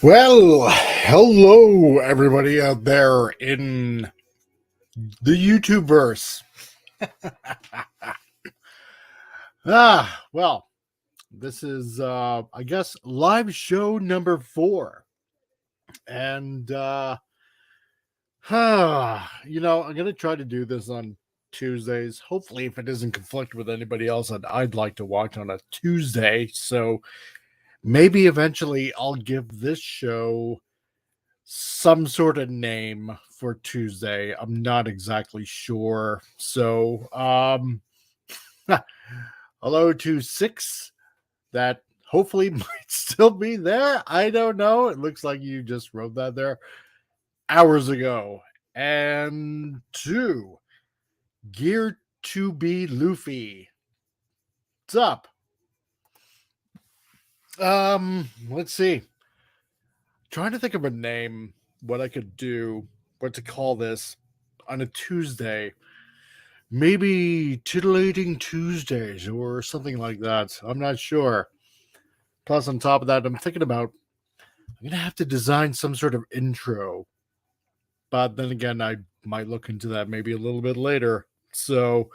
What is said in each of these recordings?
Well, hello everybody out there in the YouTube verse. Well, this is I guess live show number 4. And I'm going to try to do this on Tuesdays. Hopefully if it doesn't conflict with anybody else that I'd like to watch on a Tuesday. So maybe eventually I'll give this show some sort of name for Tuesday. I'm not exactly sure. So, hello to Six that hopefully might still be there. I don't know. It looks like you just wrote that there hours ago. And two, Gear to be Luffy. What's up? Let's see. Trying to think of a name, what I could do, what to call this on a Tuesday. Maybe Titillating Tuesdays or something like that. I'm not sure. Plus, on top of that, I'm thinking about I'm gonna have to design some sort of intro. But then again, I might look into that maybe a little bit later. So,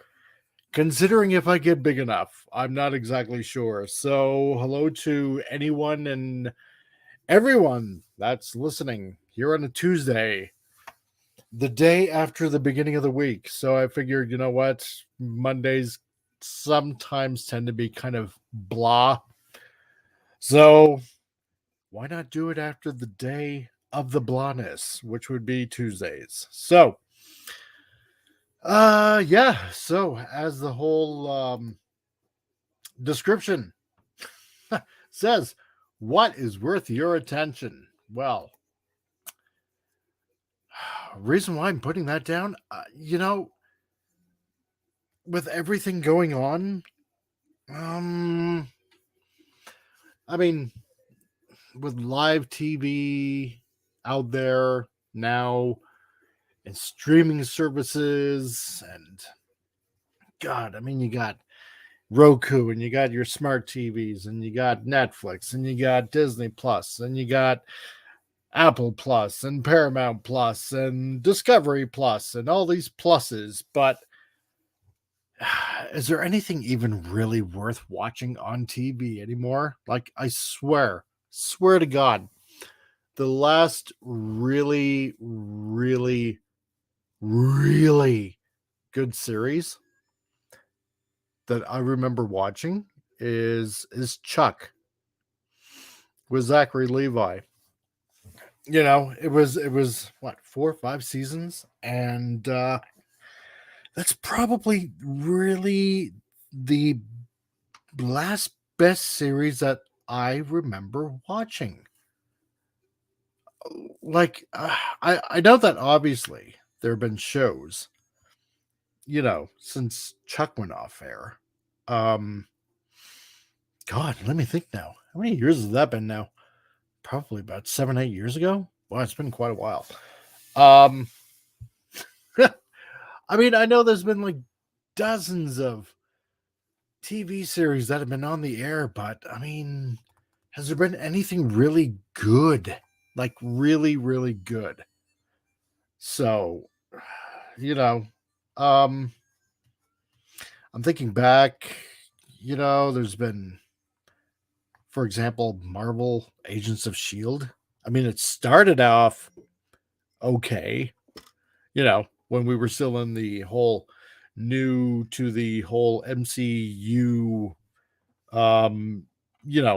considering if I get big enough, I'm not exactly sure. So, hello to anyone and everyone that's listening here on a Tuesday, the day after the beginning of the week. So I figured, you know what? Mondays sometimes tend to be kind of blah. So why not do it after the day of the blahness, which would be Tuesdays? So, yeah. So as the whole description says, what is worth your attention? Well, reason why I'm putting that down, with everything going on, um, I mean, with live TV out there now and streaming services, and God, I mean, you got Roku and you got your smart TVs and you got Netflix and you got Disney Plus and you got Apple Plus and Paramount Plus and Discovery Plus and all these pluses, but is there anything even really worth watching on TV anymore? Like, I swear to God, the last really good series that I remember watching is Chuck with Zachary Levi. It was what, 4 or 5 seasons, and that's probably really the last best series that I remember watching. Like, I know that obviously there have been shows, since Chuck went off air. Um, God, let me think now. How many years has that been now? Probably about 7, 8 years ago. Wow, it's been quite a while. Um, I mean, I know there's been like dozens of TV series that have been on the air, but I mean, has there been anything really good? Like, really good? So, you know, um, I'm thinking back, there's been, for example, Marvel Agents of S.H.I.E.L.D. I mean, it started off okay, when we were still in the whole new to the whole MCU, um,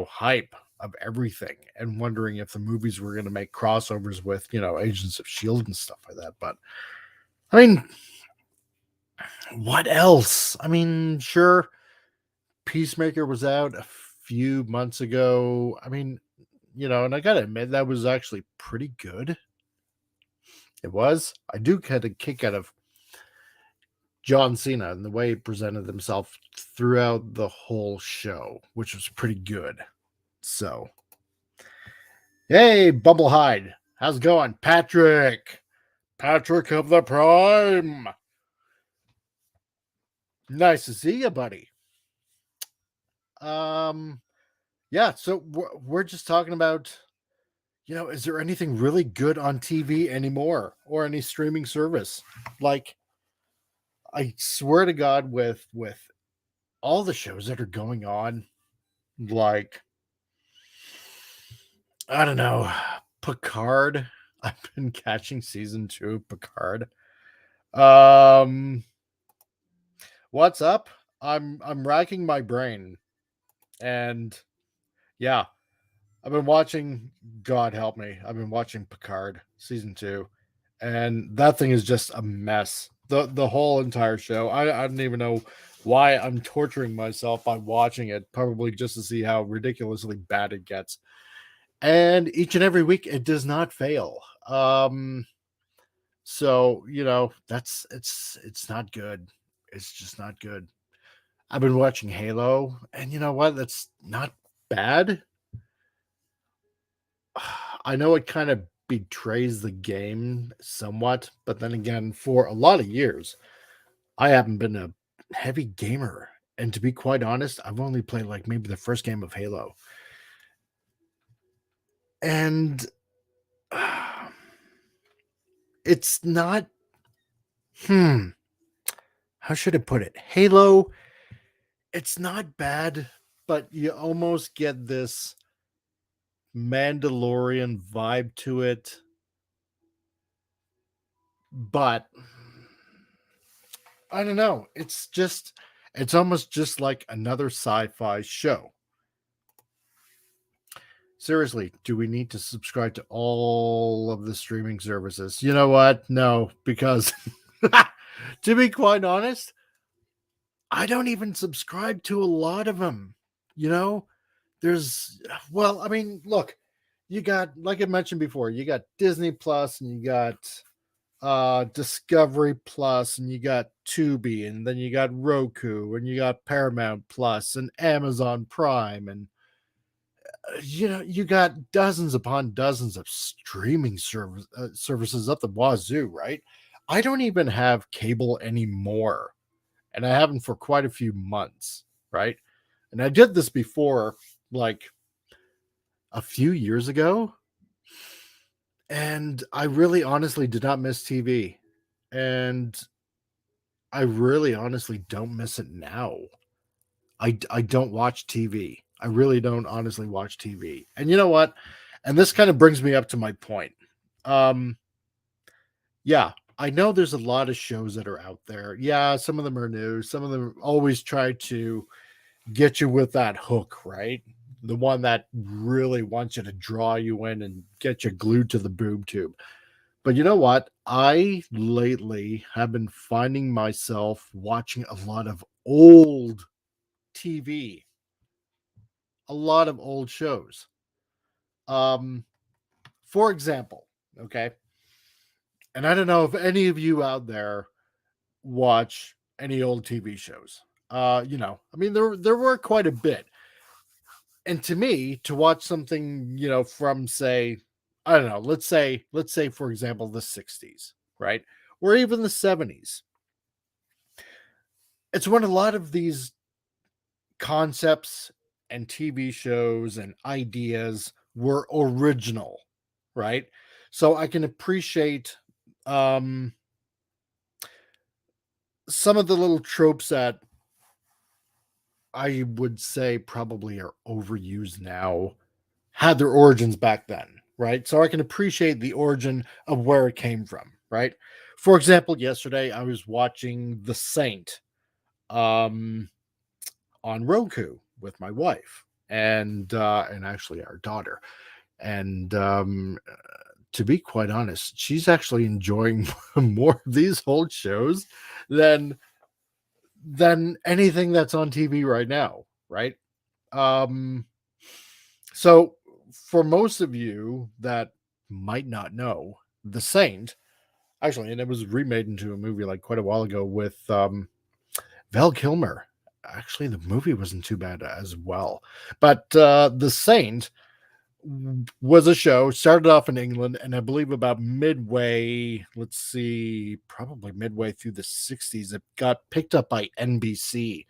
hype of everything and wondering if the movies were going to make crossovers with, Agents of S.H.I.E.L.D. and stuff like that. But I mean, what else? I mean, sure, Peacemaker was out a few months ago. I mean, and I gotta admit that was actually pretty good. It was. I do get a kick out of John Cena and the way he presented himself throughout the whole show, which was pretty good. So, hey, Bumblehide, how's it going? Patrick of the Prime. Nice to see you, buddy. Yeah, so we're just talking about, is there anything really good on TV anymore or any streaming service? Like, I swear to God, with all the shows that are going on, like, I don't know, Picard. I've been catching season 2 of Picard. Um, what's up? I'm racking my brain, and yeah, I've been watching. God help me, I've been watching Picard season 2, and that thing is just a mess. The whole entire show. I don't even know why I'm torturing myself by watching it. Probably just to see how ridiculously bad it gets. And each and every week, it does not fail. So that's it's not good. It's just not good. I've been watching Halo, and you know what? That's not bad. I know it kind of betrays the game somewhat, but then again, for a lot of years, I haven't been a heavy gamer. And to be quite honest, I've only played like maybe the first game of Halo. And it's not, hmm, how should I put it? Halo, it's not bad, but you almost get this Mandalorian vibe to it. But I don't know. It's almost just like another sci-fi show. Seriously, do we need to subscribe to all of the streaming services? You know what? No, because to be quite honest, I don't even subscribe to a lot of them. You know, there's, well, I mean, look, you got, like I mentioned before, you got Disney Plus, and you got Discovery Plus, and you got Tubi, and then you got Roku, and you got Paramount Plus, and Amazon Prime, and you got dozens upon dozens of streaming services up the wazoo, right? I don't even have cable anymore, and I haven't for quite a few months, right? And I did this before, like a few years ago, and I really honestly did not miss TV. And I really honestly don't miss it now. I don't watch TV. I really don't honestly watch TV. And you know what? And this kind of brings me up to my point. Um, yeah, I know there's a lot of shows that are out there. Yeah, some of them are new. Some of them always try to get you with that hook, right? The one that really wants you to draw you in and get you glued to the boob tube. But you know what? I lately have been finding myself watching a lot of old TV, a lot of old shows. Um, for example, okay, and I don't know if any of you out there watch any old TV shows. I mean, there were quite a bit, and to me, to watch something, from say, I don't know, let's say for example, the '60s, right, or even the '70s. It's when a lot of these concepts and TV shows and ideas were original, right? So I can appreciate um, some of the little tropes that I would say probably are overused now had their origins back then, right? So I can appreciate the origin of where it came from, right? For example, yesterday I was watching The Saint um, on Roku with my wife and actually our daughter. And to be quite honest, she's actually enjoying more of these old shows than anything that's on TV right now, right? Um, so for most of you that might not know, The Saint actually, and it was remade into a movie like quite a while ago with Val Kilmer. Actually, the movie wasn't too bad as well, but The Saint was a show started off in England, and I believe about midway, let's see, probably midway through the '60s, it got picked up by NBC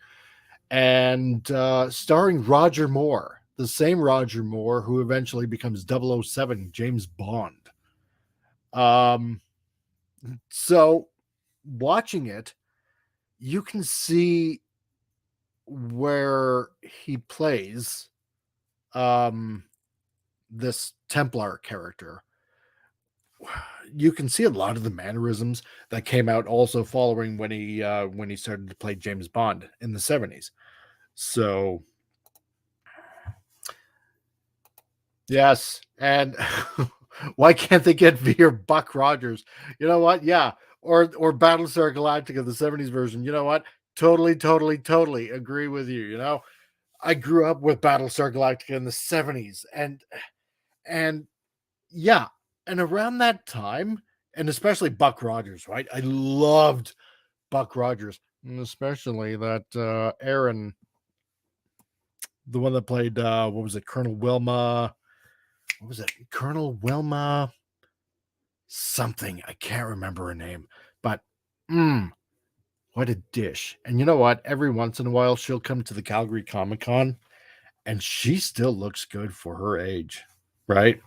and starring Roger Moore. the same Roger Moore who eventually becomes 007 James Bond. Um, so watching it, you can see where he plays um, this Templar character. You can see a lot of the mannerisms that came out also following when he started to play James Bond in the 70s. So yes, and why can't they get Veer Buck Rogers? You know what? Yeah, or Battlestar Galactica, the 70s version. You know what? Totally, totally, totally agree with you. You know, I grew up with Battlestar Galactica in the 70s, and yeah, and around that time, and especially Buck Rogers, right? I loved Buck Rogers, and especially that Aaron, the one that played what was it, Colonel Wilma? What was it, Colonel Wilma? Something I can't remember her name, but what a dish! And you know what? Every once in a while, she'll come to the Calgary Comic Con, and she still looks good for her age, right?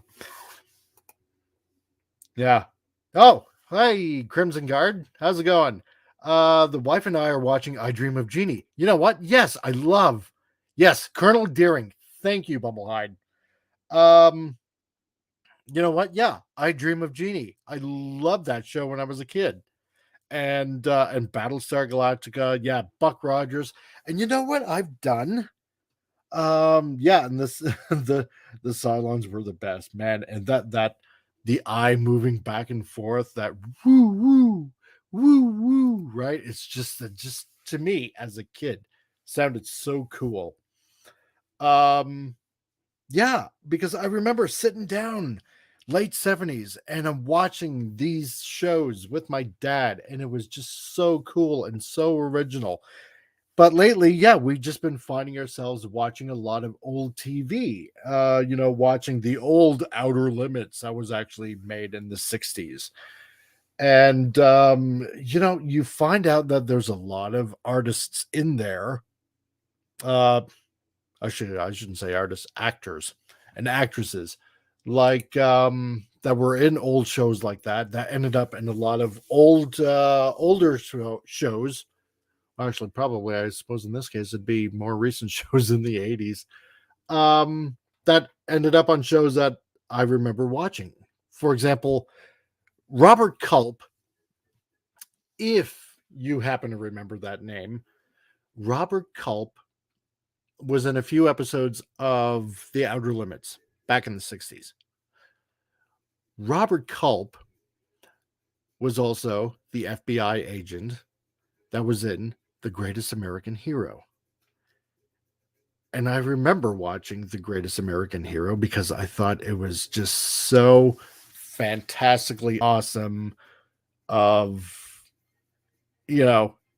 Yeah. Oh, hey, Crimson Guard. How's it going? The wife and I are watching I Dream of Jeannie. You know what? Yes, I love. Yes, Colonel Deering. Thank you, Bumblehide. Um, you know what? Yeah, I Dream of Jeannie. I loved that show when I was a kid. And Battlestar Galactica, yeah, Buck Rogers. And you know what I've done? Yeah, and this the Cylons were the best, man. And that the eye moving back and forth, that woo woo woo woo, right? It's just to me as a kid sounded so cool. Um, yeah, because I remember sitting down late 70s and I'm watching these shows with my dad, and it was just so cool and so original. But lately, yeah, we've just been finding ourselves watching a lot of old TV. Watching the old Outer Limits that was actually made in the 60s. And you find out that there's a lot of artists in there. Uh I shouldn't say artists, actors and actresses that were in old shows like that ended up in a lot of older shows. Actually, probably, I suppose in this case, it'd be more recent shows in the 80s that ended up on shows that I remember watching. For example, Robert Culp, if you happen to remember that name, Robert Culp was in a few episodes of The Outer Limits back in the 60s. Robert Culp was also the FBI agent that was in The Greatest American Hero. And I remember watching The Greatest American Hero because I thought it was just so fantastically awesome of,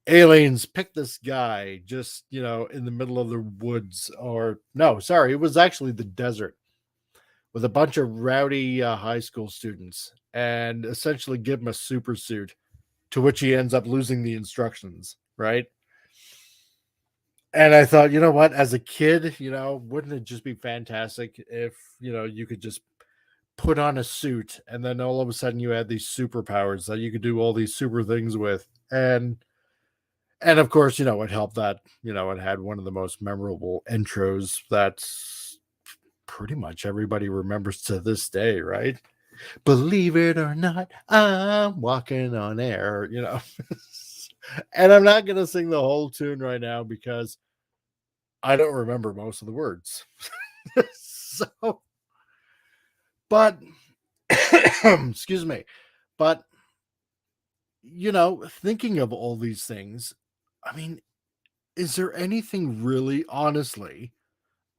aliens pick this guy just, in the middle of the woods, or no, sorry, it was actually the desert with a bunch of rowdy high school students, and essentially give him a super suit to which he ends up losing the instructions, right? And I thought, you know what, as a kid, wouldn't it just be fantastic if, you could just put on a suit and then all of a sudden you had these superpowers that you could do all these super things with. And of course, it helped that, it had one of the most memorable intros that pretty much everybody remembers to this day, right? Believe it or not, I'm walking on air. And I'm not going to sing the whole tune right now because I don't remember most of the words. So, but excuse me. But thinking of all these things, I mean, is there anything really honestly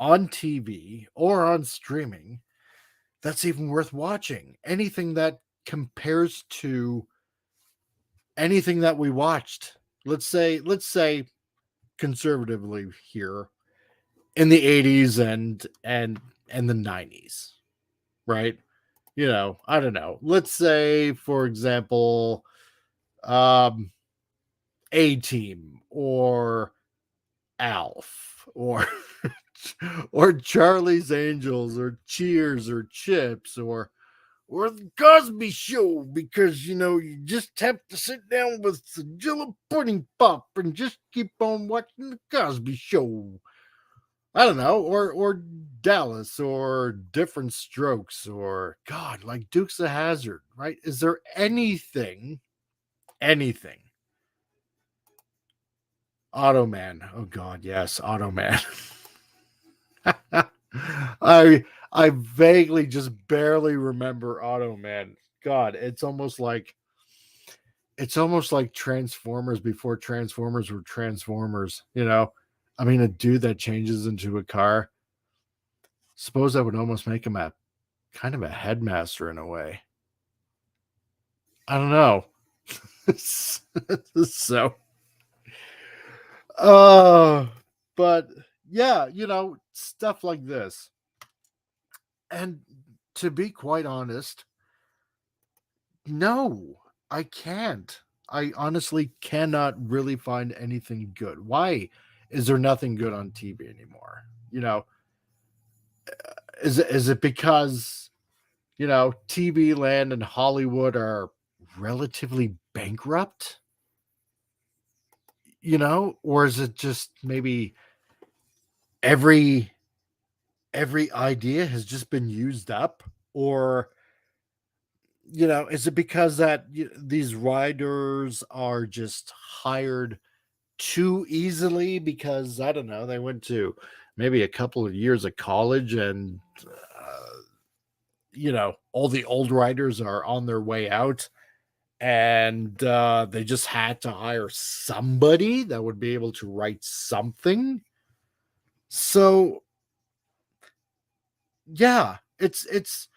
on TV or on streaming that's even worth watching? Anything that compares to anything that we watched? Let's say conservatively here in the 80s and the 90s, right? I don't know. Let's say, for example, um, A Team or Alf or or Charlie's Angels or Cheers or Chips or the Cosby Show, because you just have to sit down with the Jilla Pudding Pop and just keep on watching the Cosby Show. I don't know, or Dallas, or Different Strokes, or God, like Dukes of Hazard, right? Is there anything? Automan. Oh God, yes, Automan. I vaguely just barely remember Automan. God, it's almost like Transformers before Transformers were Transformers. I mean, a dude that changes into a car. Suppose I would almost make him a kind of a headmaster in a way. I don't know. So, uh, but yeah, stuff like this. And to be quite honest, no, I can't. I honestly cannot really find anything good. Why is there nothing good on TV anymore? Is it because TV land and Hollywood are relatively bankrupt? Or is it just maybe every every idea has just been used up? Or is it because that these writers are just hired too easily because I don't know, they went to maybe a couple of years of college, and all the old writers are on their way out, and they just had to hire somebody that would be able to write something. So yeah, it's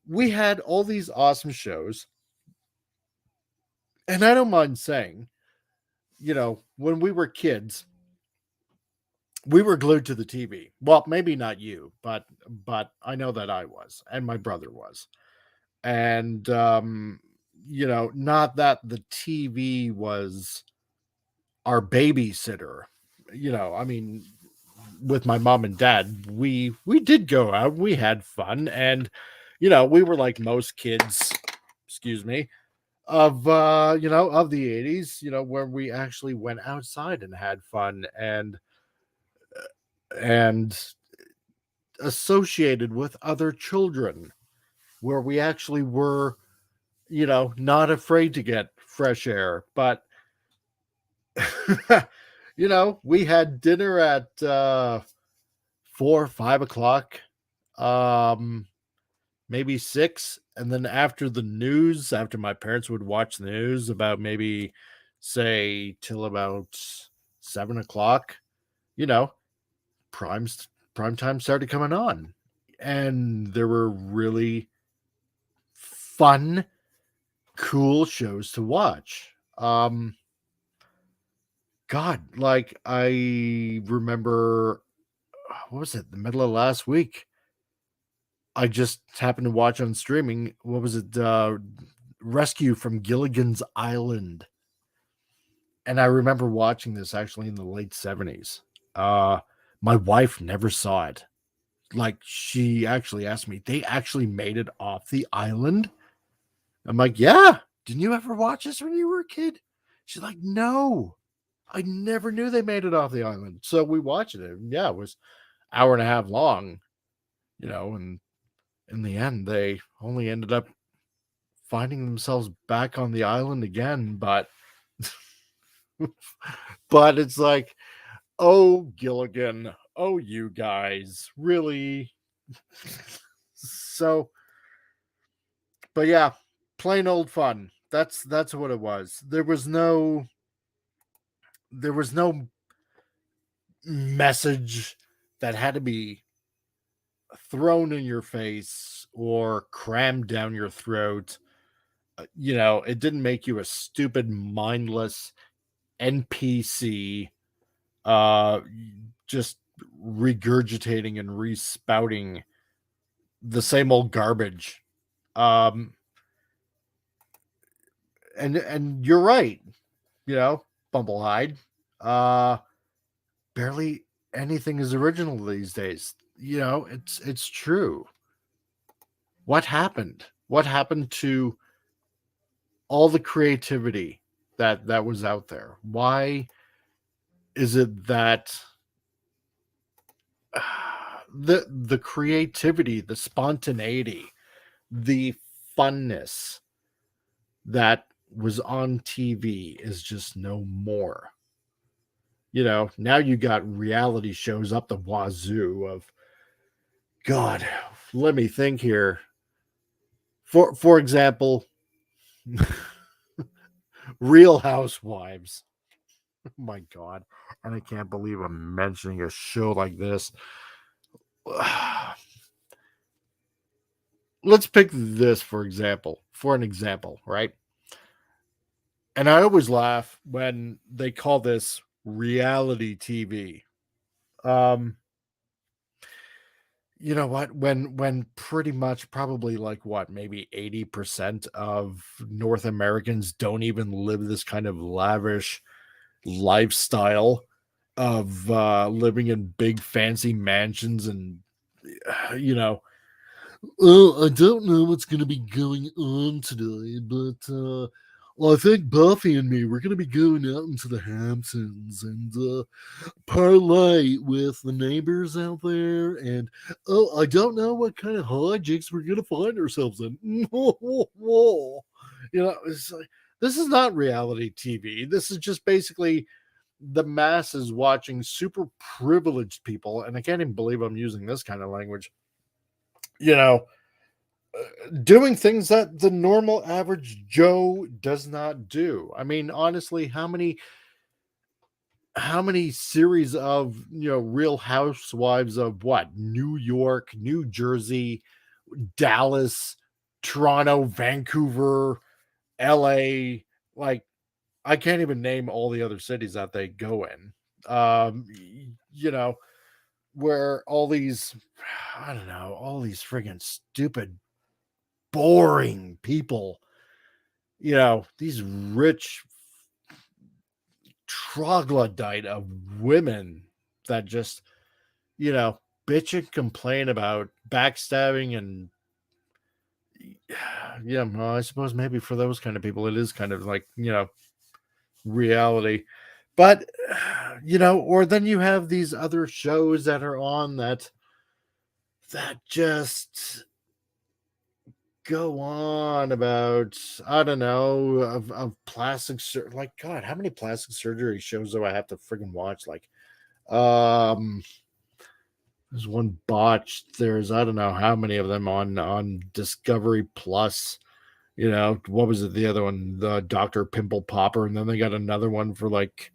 we had all these awesome shows, and I don't mind saying, when we were kids, we were glued to the TV. Well, maybe not you, but I know that I was, and my brother was. And not that the TV was our babysitter. I mean, with my mom and dad, we did go out, we had fun, and we were like most kids, excuse me, of the 80s, where we actually went outside and had fun, and associated with other children, where we actually were, not afraid to get fresh air. But we had dinner at 4 or 5 o'clock, um maybe 6, and then after my parents would watch the news, about maybe say till about 7 o'clock, you know prime prime time started coming on, and there were really fun, cool shows to watch. God, like, I remember, what was it, the middle of last week? I just happened to watch on streaming. What was it? Rescue from Gilligan's Island. And I remember watching this actually in the late 70s. Uh, my wife never saw it. Like, she actually asked me, they actually made it off the island? I'm like, yeah. Didn't you ever watch this when you were a kid? She's like, no. I never knew they made it off the island. So we watched it. And yeah, it was hour and a half long, and in the end, they only ended up finding themselves back on the island again. But it's like, oh, Gilligan, oh, you guys, really? So, but yeah, plain old fun. That's what it was. There was no message that had to be thrown in your face or crammed down your throat. It didn't make you a stupid, mindless NPC, uh, just regurgitating and respouting the same old garbage. Um, and you're right, Bumblehide. Uh, barely anything is original these days. It's true. What happened? What happened to all the creativity that was out there? Why is it that the creativity, the spontaneity, the funness that was on TV is just no more? Now you got reality shows up the wazoo of God. Let me think here. For example, Real Housewives. Oh my God. And I can't believe I'm mentioning a show like this. Let's pick this for an example, right? And I always laugh when they call this reality TV. Um, you know what? When pretty much probably like what, maybe 80% of North Americans don't even live this kind of lavish lifestyle of living in big fancy mansions and you know I don't know what's going to be going on today, but well, I think Buffy and me, we're going to be going out into the Hamptons and parlay with the neighbors out there. And oh, I don't know what kind of hijinks we're going to find ourselves in. It's like, this is not reality TV. This is just basically the masses watching super privileged people. And I can't even believe I'm using this kind of language, you know, doing things that the normal average Joe does not do. I mean, honestly, how many series of Real Housewives of what, New York, New Jersey, Dallas, Toronto, Vancouver, LA, like I can't even name all the other cities that they go in. You know, where all these, I don't know, all these friggin' stupid, boring people, these rich troglodyte of women that just, you know, bitch and complain about backstabbing and yeah, well, I suppose maybe for those kind of people it is kind of like, reality. But or then you have these other shows that are on that just go on about, I don't know, of plastic like God, how many plastic surgery shows do I have to friggin' watch? Like um there's one botched, there's I don't know how many of them on Discovery Plus. What was it, the other one, the Dr. Pimple Popper, and then they got another one for like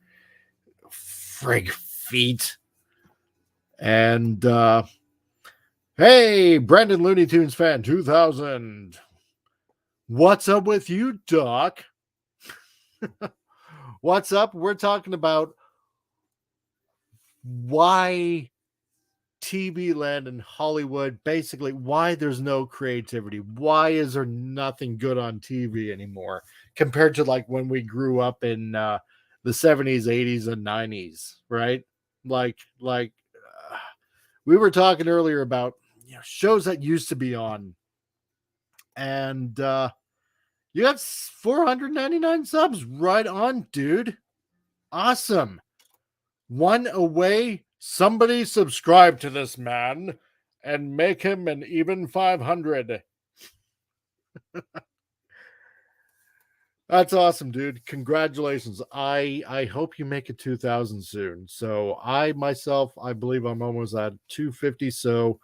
frig feet. And hey, Brandon Looney Tunes fan 2000. What's up with you, Doc? What's up? We're talking about why TV land in Hollywood, basically why there's no creativity. Why is there nothing good on TV anymore compared to like when we grew up in the 70s, 80s, and 90s, right? Like we were talking earlier about shows that used to be on, and you have 499 subs. Right on, dude. Awesome. One away. Somebody subscribe to this man and make him an even 500. That's awesome, dude. Congratulations. I hope you make it 2000 soon. So I myself, I believe I'm almost at 250. So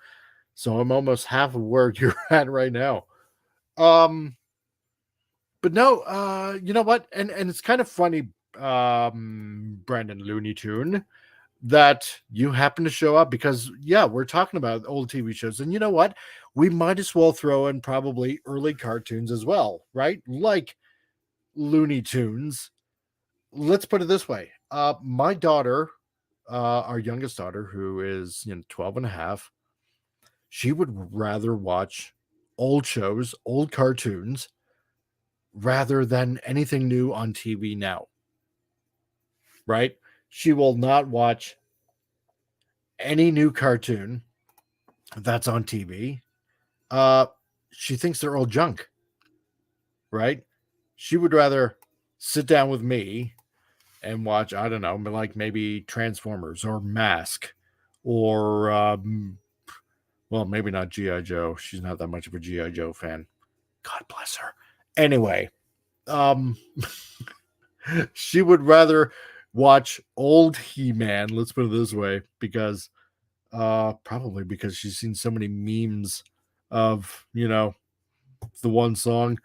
I'm almost half of where you're at right now. But no, you know what? And it's kind of funny, Brandon Looney Tune, that you happen to show up because yeah, we're talking about old TV shows. And you know what? We might as well throw in probably early cartoons as well, right? Like Looney Tunes. Let's put it this way. My daughter, our youngest daughter, who is 12 and a half, she would rather watch old shows, old cartoons, rather than anything new on TV now. Right? She will not watch any new cartoon that's on TV, she thinks they're old junk, right? She would rather sit down with me and watch, I don't know, like maybe Transformers or Mask or, well, maybe not G.I. Joe. She's not that much of a G.I. Joe fan. God bless her. Anyway, um, she would rather watch old He-Man, let's put it this way, because probably because she's seen so many memes of, the one song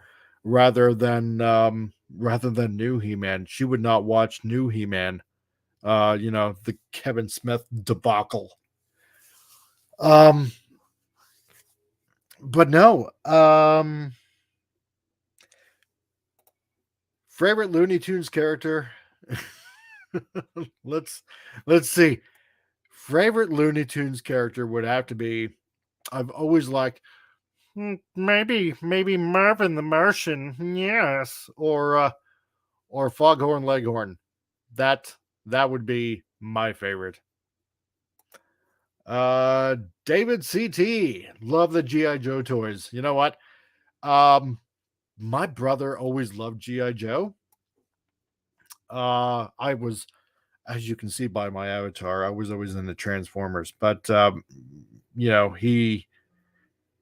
rather than new He-Man. She would not watch new He-Man. The Kevin Smith debacle. Um but no. Favorite Looney Tunes character? let's let's see. Favorite Looney Tunes character would have to be, I've always liked, maybe Marvin the Martian, yes, or Foghorn Leghorn. That that would be my favorite. Uh David CT, love the GI Joe toys. You know what? Um my brother always loved GI Joe. I was, as you can see by my avatar, I was always into Transformers, but you know, he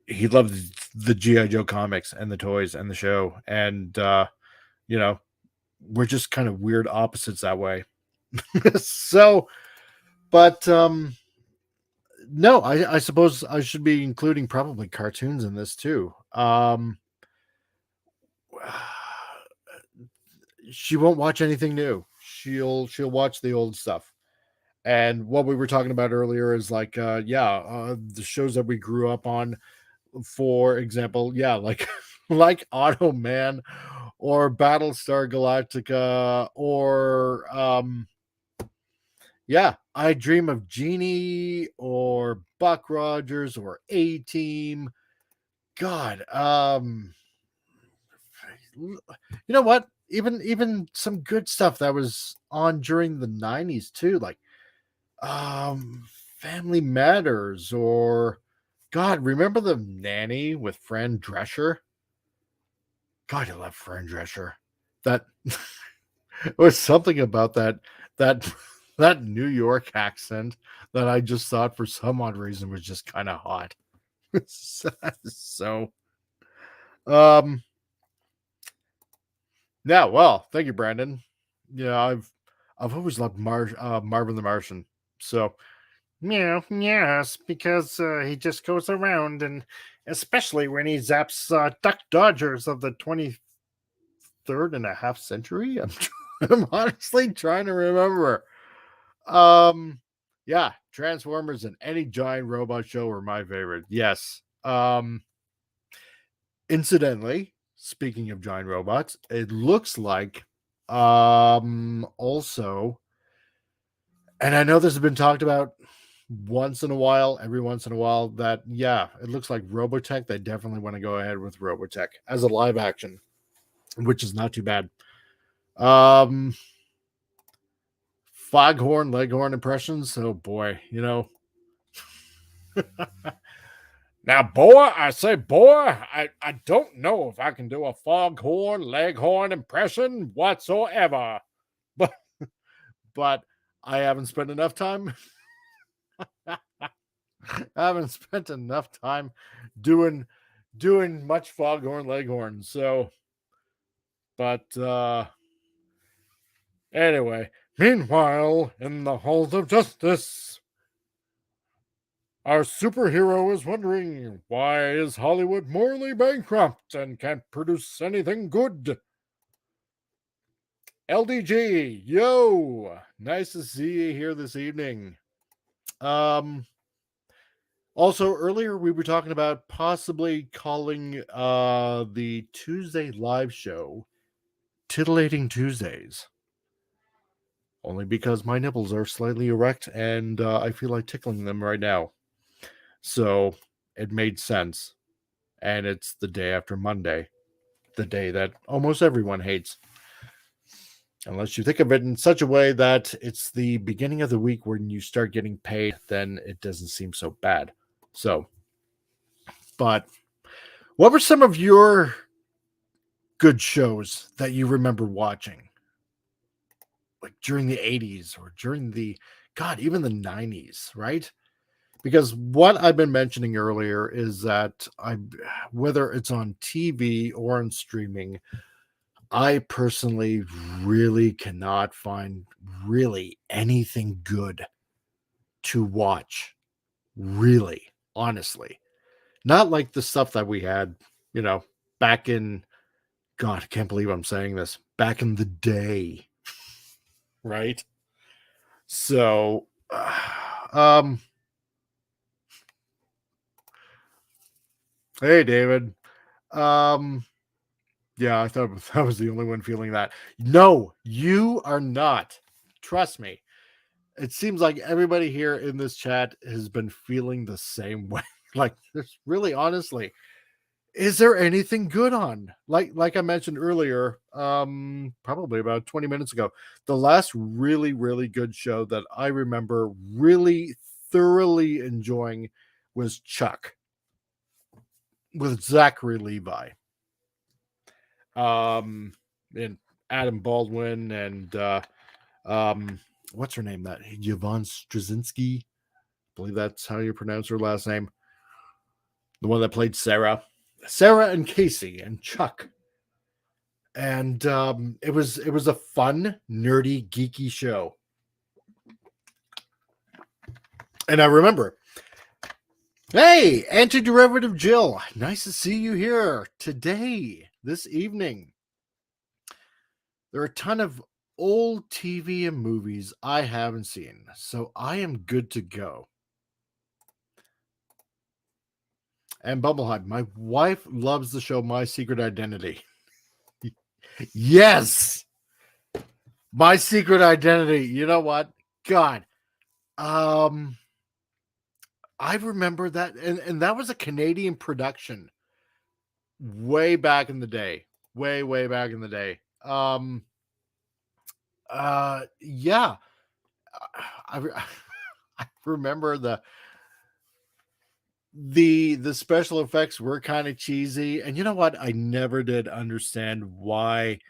loved the GI Joe comics and the toys and the show, and you know, we're just kind of weird opposites that way. So, but no, I suppose I should be including probably cartoons in this too. She won't watch anything new. She'll watch the old stuff. And what we were talking about earlier is like, the shows that we grew up on, for example, yeah, like like Auto Man or Battlestar Galactica or yeah, I Dream of Jeannie or Buck Rogers or A Team. God, you know what? Even some good stuff that was on during the 90s too, like um Family Matters or God, remember the nanny with Fran Drescher? God, I love Fran Drescher. That it was something about that that New York accent that I just thought for some odd reason was just kind of hot. So um yeah, well, thank you, Brandon. Yeah, I've always loved Marvin the Martian. So yeah, yes, because he just goes around, and especially when he zaps Duck Dodgers of the 23rd and a half century. I'm honestly trying to remember. Yeah, Transformers and any giant robot show were my favorite. Yes. Incidentally, speaking of giant robots, it looks like also, and I know this has been talked about every once in a while, that yeah, it looks like Robotech, they definitely want to go ahead with Robotech as a live action, which is not too bad. Um Foghorn Leghorn impressions. Oh boy, now, boy, I say, boy, I don't know if I can do a Foghorn Leghorn impression whatsoever. But but I haven't spent enough time. I haven't spent enough time doing much Foghorn Leghorn. So, but anyway, meanwhile, in the halls of justice, our superhero is wondering, why is Hollywood morally bankrupt and can't produce anything good? LDG, yo, nice to see you here this evening. Um, Also, earlier we were talking about possibly calling the Tuesday live show Titillating Tuesdays, only because my nipples are slightly erect and I feel like tickling them right now. So it made sense. And it's the day after Monday, the day that almost everyone hates. Unless you think of it in such a way that it's the beginning of the week when you start getting paid, then it doesn't seem so bad. So, but what were some of your good shows that you remember watching? Like during the 80s or during the, God, even the 90s, right? Because what I've been mentioning earlier is that whether it's on TV or on streaming, I personally really cannot find really anything good to watch. Really, honestly. Not like the stuff that we had, you know, back in, God, I can't believe I'm saying this, back in the day, right? So, um, hey, David. Um, yeah, I thought I was the only one feeling that. No, you are not. Trust me. It seems like everybody here in this chat has been feeling the same way. Like, there's really, honestly, is there anything good on? Like I mentioned earlier, probably about 20 minutes ago, the last really, really good show that I remember really thoroughly enjoying was Chuck with Zachary Levi. Um, and Adam Baldwin and um what's her name? That Yvonne Straczynski. I believe that's how you pronounce her last name. The one that played Sarah. Sarah and Casey and Chuck. And it was a fun, nerdy, geeky show. And I remember, hey, antiderivative Jill, nice to see you here today, this evening. There are a ton of old TV and movies I haven't seen, so I am good to go. And Bubblehead, my wife loves the show My Secret Identity. Yes, My Secret Identity. You know what? God, um, I remember that, and that was a Canadian production way back in the day, way back in the day. Yeah, I, I remember the special effects were kind of cheesy, and you know what? I never did understand why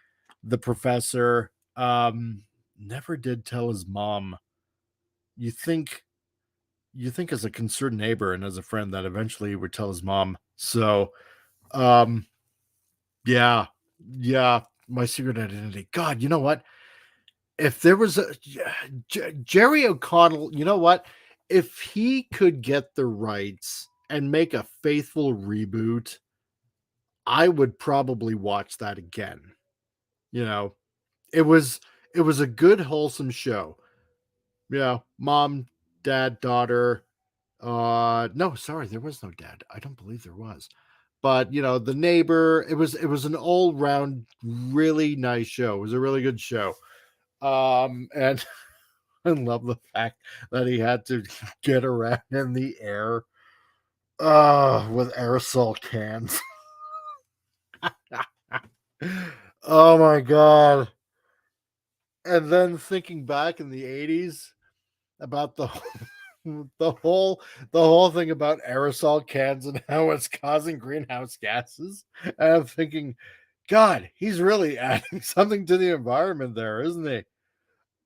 the professor never did tell his mom. You think as a concerned neighbor and as a friend that eventually he would tell his mom. So um yeah, yeah, My Secret Identity. God, you know what? If there was a Jerry O'Connell, you know what? If he could get the rights and make a faithful reboot, I would probably watch that again. You know, it was it was a good wholesome show. You know, mom, dad, daughter. No, sorry, there was no dad. I don't believe there was. But you know, the neighbor, it was an all round really nice show. It was a really good show. And I love the fact that he had to get around in the air with aerosol cans. Oh my god. And then thinking back in the 80s about the whole the whole thing about aerosol cans and how it's causing greenhouse gases. And I'm thinking, God, he's really adding something to the environment there, isn't he?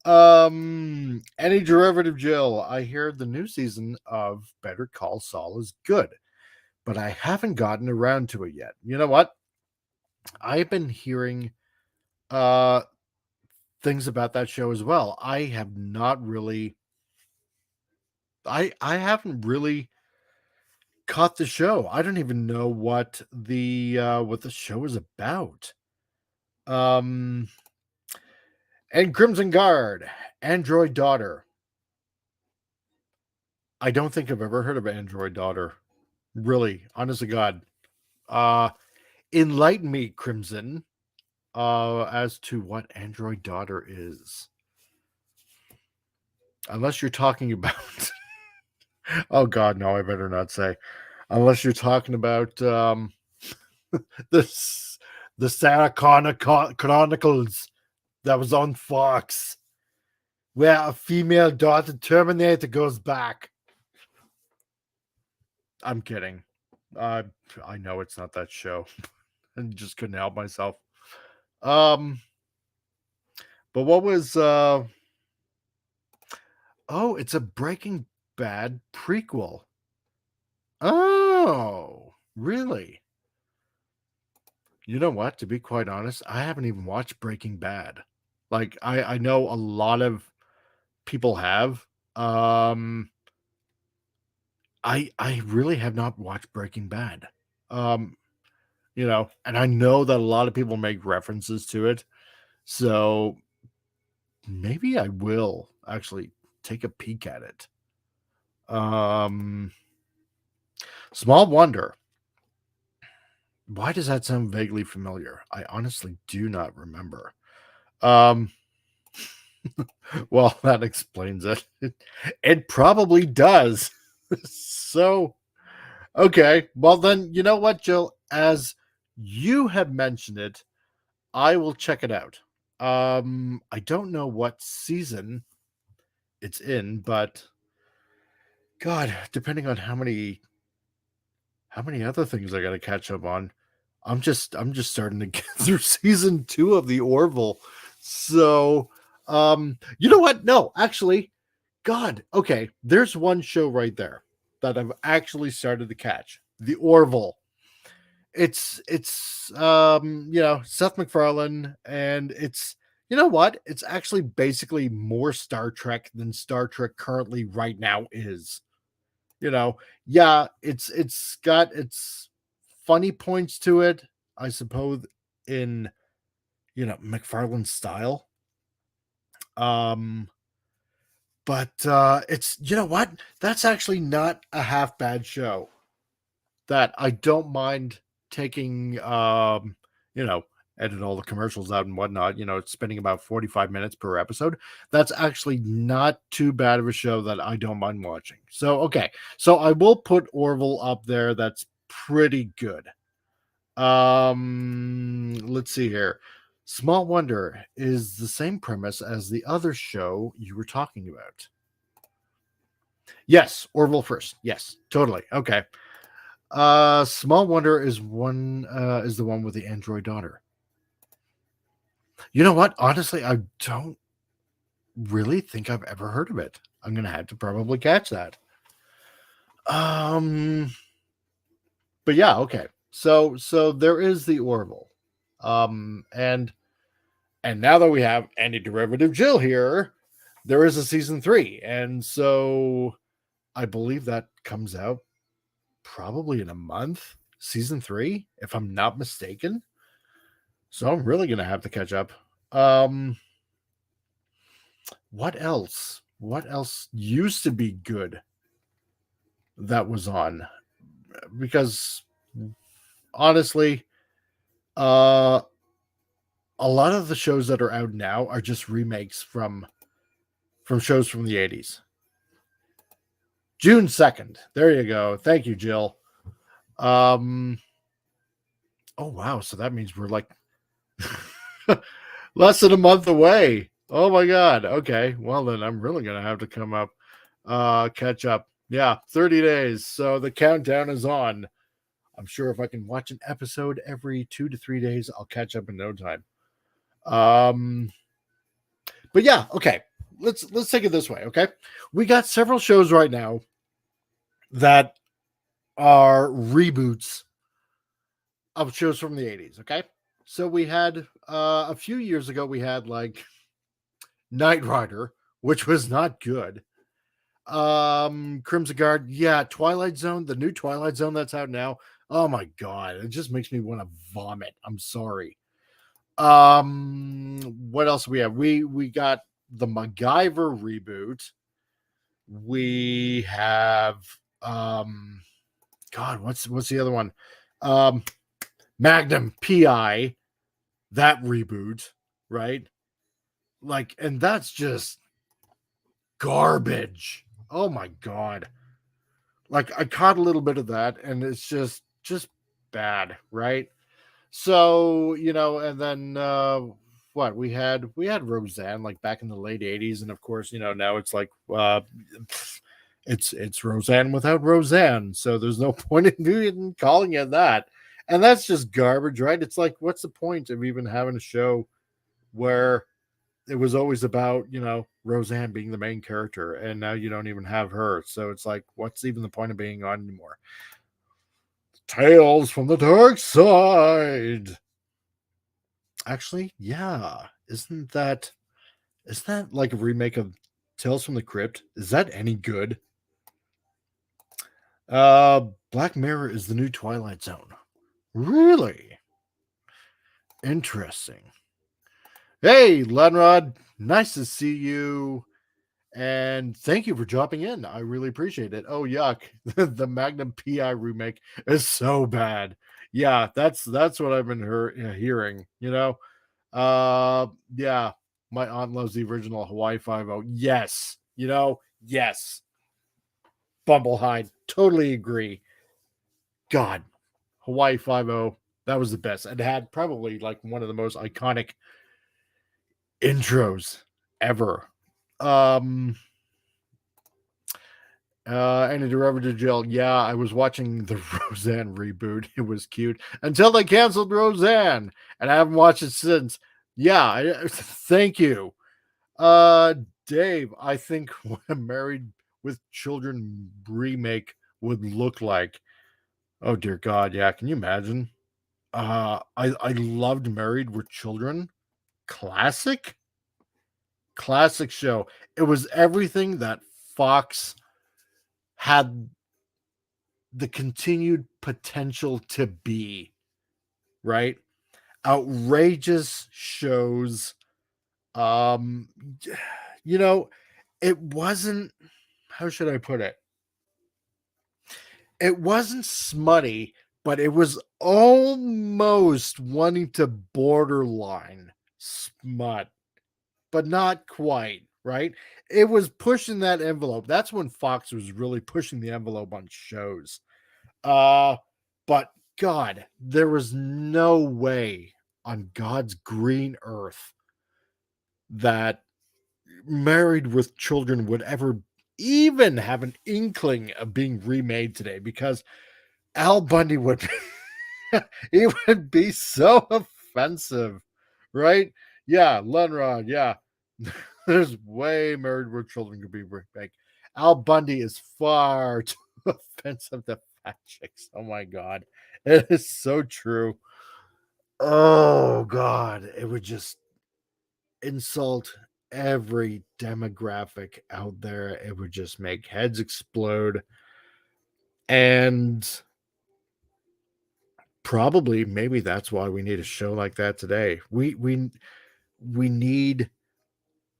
Any derivative Jill, I hear the new season of Better Call Saul is good, but I haven't gotten around to it yet. You know what? I've been hearing uh things about that show as well. I haven't really caught the show. I don't even know what the show is about. Um and Crimson Guard, Android Daughter. I don't think I've ever heard of Android Daughter. Really, honest to God. Uh Enlighten me, Crimson, as to what Android Daughter is. Unless you're talking about oh god, no, I better not say. Unless you're talking about the the Sarah Connor Chronicles. That was on Fox, where a female daughter Terminator goes back. I'm kidding. I know it's not that show. I just couldn't help myself. Um, but what was oh, it's a Breaking Bad prequel. Oh, really? You know what? To be quite honest, I haven't even watched Breaking Bad. Like I know a lot of people have. Um I really have not watched Breaking Bad. Um and I know that a lot of people make references to it. So maybe I will actually take a peek at it. Um Small Wonder. Why does that sound vaguely familiar? I honestly do not remember. Um well, that explains it. It probably does. So, okay. Well, then, you know what, Jill? As you have mentioned it, I will check it out. I don't know what season it's in, but God, depending on how many other things I got to catch up on, I'm just starting to get through season 2 of the Orville. So, you know what? No, actually, God, okay, there's one show right there that I've actually started to catch. The Orville. It's Seth MacFarlane, and it's you know what? It's actually basically more Star Trek than Star Trek currently right now is. You know, yeah, it's got its funny points to it, I suppose, in MacFarlane's style. Um but it's you know what? That's actually not a half bad show that I don't mind taking, you know, edit all the commercials out and whatnot. It's spending about 45 minutes per episode. That's actually not too bad of a show that I don't mind watching. So, okay. So I will put Orville up there. That's pretty good. Let's see here. Small Wonder is the same premise as the other show you were talking about. Yes, Orville first. Yes, totally. Okay. Small Wonder is the one with the android daughter. You know what? Honestly, I don't really think I've ever heard of it. I'm gonna have to probably catch that. Um, but yeah, okay. So there is the Orville. And now that we have anti-derivative Jill here, there is a season 3. And so I believe that comes out probably in a month, season 3, if I'm not mistaken. So I'm really gonna have to catch up. Um, what else? What else used to be good that was on? Because honestly, uh, a lot of the shows that are out now are just remakes from shows from the 80s. June 2nd. There you go. Thank you, Jill. Um, oh wow, so that means we're like less than a month away. Oh my god. Okay. Well then I'm really gonna have to catch up. Yeah, 30 days. So the countdown is on. I'm sure if I can watch an episode every 2 to 3 days, I'll catch up in no time. Um but yeah, okay. Let's take it this way, okay? We got several shows right now that are reboots of shows from the 80s, okay? So we had a few years ago we had like Knight Rider, which was not good. Crimson Guard, yeah, Twilight Zone, the new Twilight Zone that's out now. Oh my god, it just makes me want to vomit. I'm sorry. What else do we have? We got the MacGyver reboot. We have God, what's the other one? Um Magnum PI, that reboot, right? Like, and that's just garbage. Oh my god. Like I caught a little bit of that and it's just bad, right? So, and then what we had Roseanne like back in the late 80s, and of course, now it's like it's Roseanne without Roseanne, so there's no point in calling it that. And that's just garbage, right? It's like, what's the point of even having a show where it was always about, Roseanne being the main character, and now you don't even have her. So it's like, what's even the point of being on anymore? Tales from the Dark Side. Actually, yeah. Isn't that like a remake of Tales from the Crypt? Is that any good? Black Mirror is the new Twilight Zone. Really? Interesting. Hey, Lenrod, nice to see you. And thank you for dropping in. I really appreciate it. Oh, yuck. The Magnum PI remake is so bad. Yeah, that's what I've been hearing, yeah, my aunt loves the original Hawaii Five-O. Yes, yes. Bumblehide, totally agree. God, Hawaii Five-O, that was the best. It had probably like one of the most iconic intros ever. Andy Derivative Jail. Yeah, I was watching the Roseanne reboot. It was cute until they canceled Roseanne, and I haven't watched it since. Yeah, thank you. Dave, I think what a Married with Children remake would look like. Oh dear God, yeah, can you imagine? I loved Married with Children. Classic show. It was everything that Fox had the continued potential to be, right? Outrageous shows. Um, it wasn't, how should I put it? It wasn't smutty, but it was almost wanting to borderline smut, but not quite, right? It was pushing that envelope. That's when Fox was really pushing the envelope on shows. But God, there was no way on God's green earth that Married with Children would ever even have an inkling of being remade today, because Al Bundy would he would be so offensive, right? Yeah, Lenrod, yeah. There's way Married with Children could be remade. Al Bundy is far too offensive to fat chicks. Oh my God. It is so true. Oh God. It would just insult every demographic out there. It would just make heads explode. And probably maybe that's why we need a show like that today. We need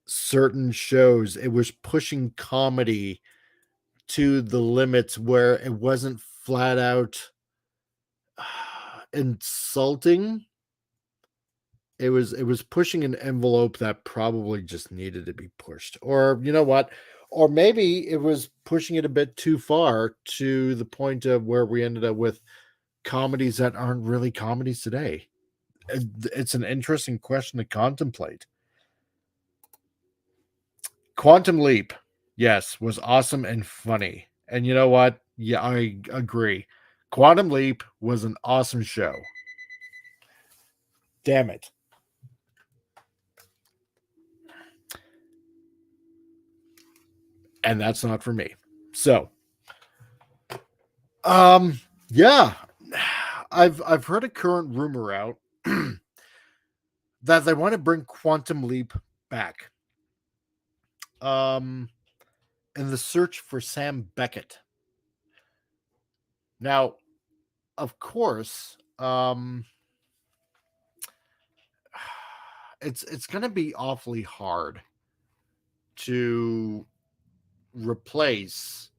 certain shows. It was pushing comedy to the limits where it wasn't flat out insulting. It was pushing an envelope that probably just needed to be pushed. Or you know what? Or maybe it was pushing it a bit too far to the point of where we ended up with comedies that aren't really comedies today. It's an interesting question to contemplate. Quantum Leap, yes, was awesome and funny. And you know what? Yeah, I agree. Quantum Leap was an awesome show. Damn it. And that's not for me. So, yeah. I've heard a current rumor out that they want to bring Quantum Leap back. In the search for Sam Beckett. Now, of course, it's going to be awfully hard to replace.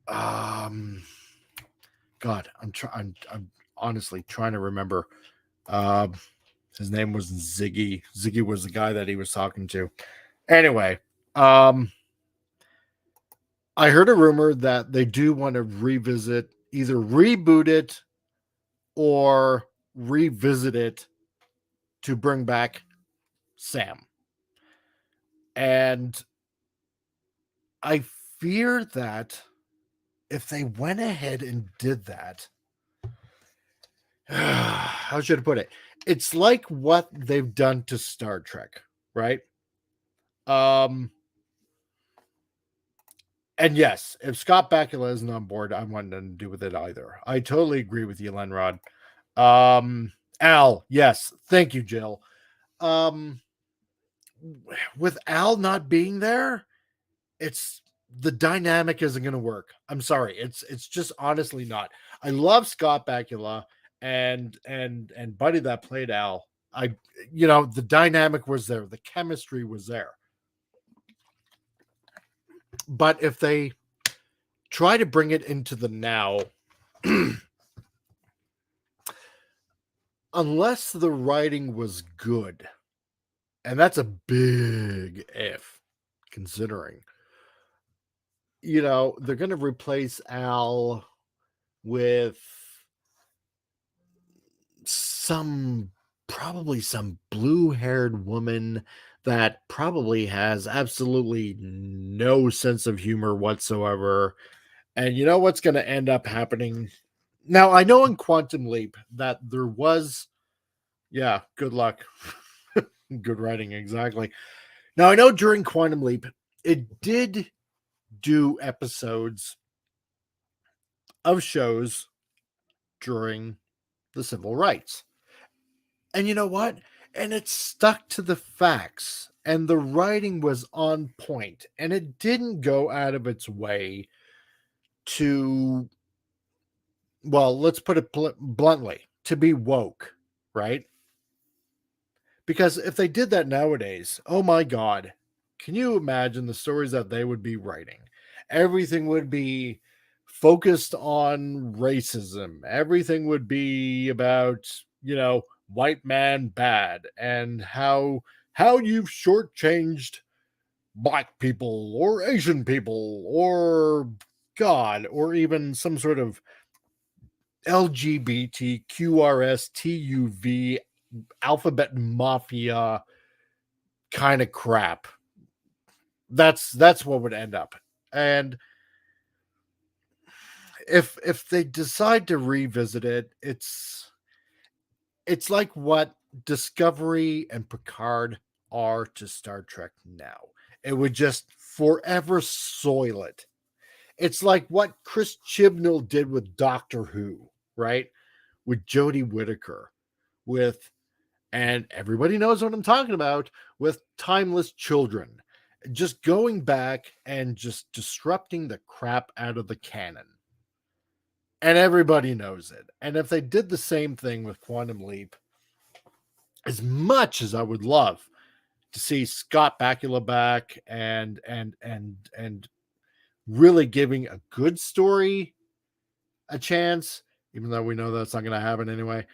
God, I'm honestly trying to remember. His name was Ziggy. Ziggy was the guy that he was talking to. Anyway, I heard a rumor that they do want to revisit, either reboot it or revisit it to bring back Sam. And I fear that if they went ahead and did that, how should I put it? It's like what they've done to Star Trek, right? Um, and yes, if Scott Bakula isn't on board, I want nothing to do with it either. I totally agree with you, Lenrod. Al, yes, thank you, Jill. Um, with Al not being there, it's the dynamic isn't going to work. I'm sorry, it's just honestly not. I love Scott Bakula and Buddy that played Al. I the dynamic was there, the chemistry was there. But if they try to bring it into the now, unless the writing was good, and that's a big if, considering, they're going to replace Al with probably some blue-haired woman that probably has absolutely no sense of humor whatsoever. And you know what's going to end up happening? Now, I know in Quantum Leap that there was, yeah, good luck. Good writing, exactly. Now, I know during Quantum Leap, it did do episodes of shows during the civil rights. And you know what? And it stuck to the facts, and the writing was on point, and it didn't go out of its way to, well, let's put it bluntly, to be woke, right? Because if they did that nowadays, oh my God, can you imagine the stories that they would be writing? Everything would be focused on racism. Everything would be about, white man bad, and how you've shortchanged black people or Asian people or God, or even some sort of LGBTQRSTUV alphabet mafia kind of crap. That's what would end up. And if they decide to revisit it, it's like what Discovery and Picard are to Star Trek now. It would just forever soil it. It's like what Chris Chibnall did with Doctor Who, right? With Jodie Whittaker, and everybody knows what I'm talking about, with Timeless Children. Just going back and just disrupting the crap out of the canon. And everybody knows it. And if they did the same thing with Quantum Leap, as much as I would love to see Scott Bakula back and really giving a good story a chance, even though we know that's not going to happen anyway,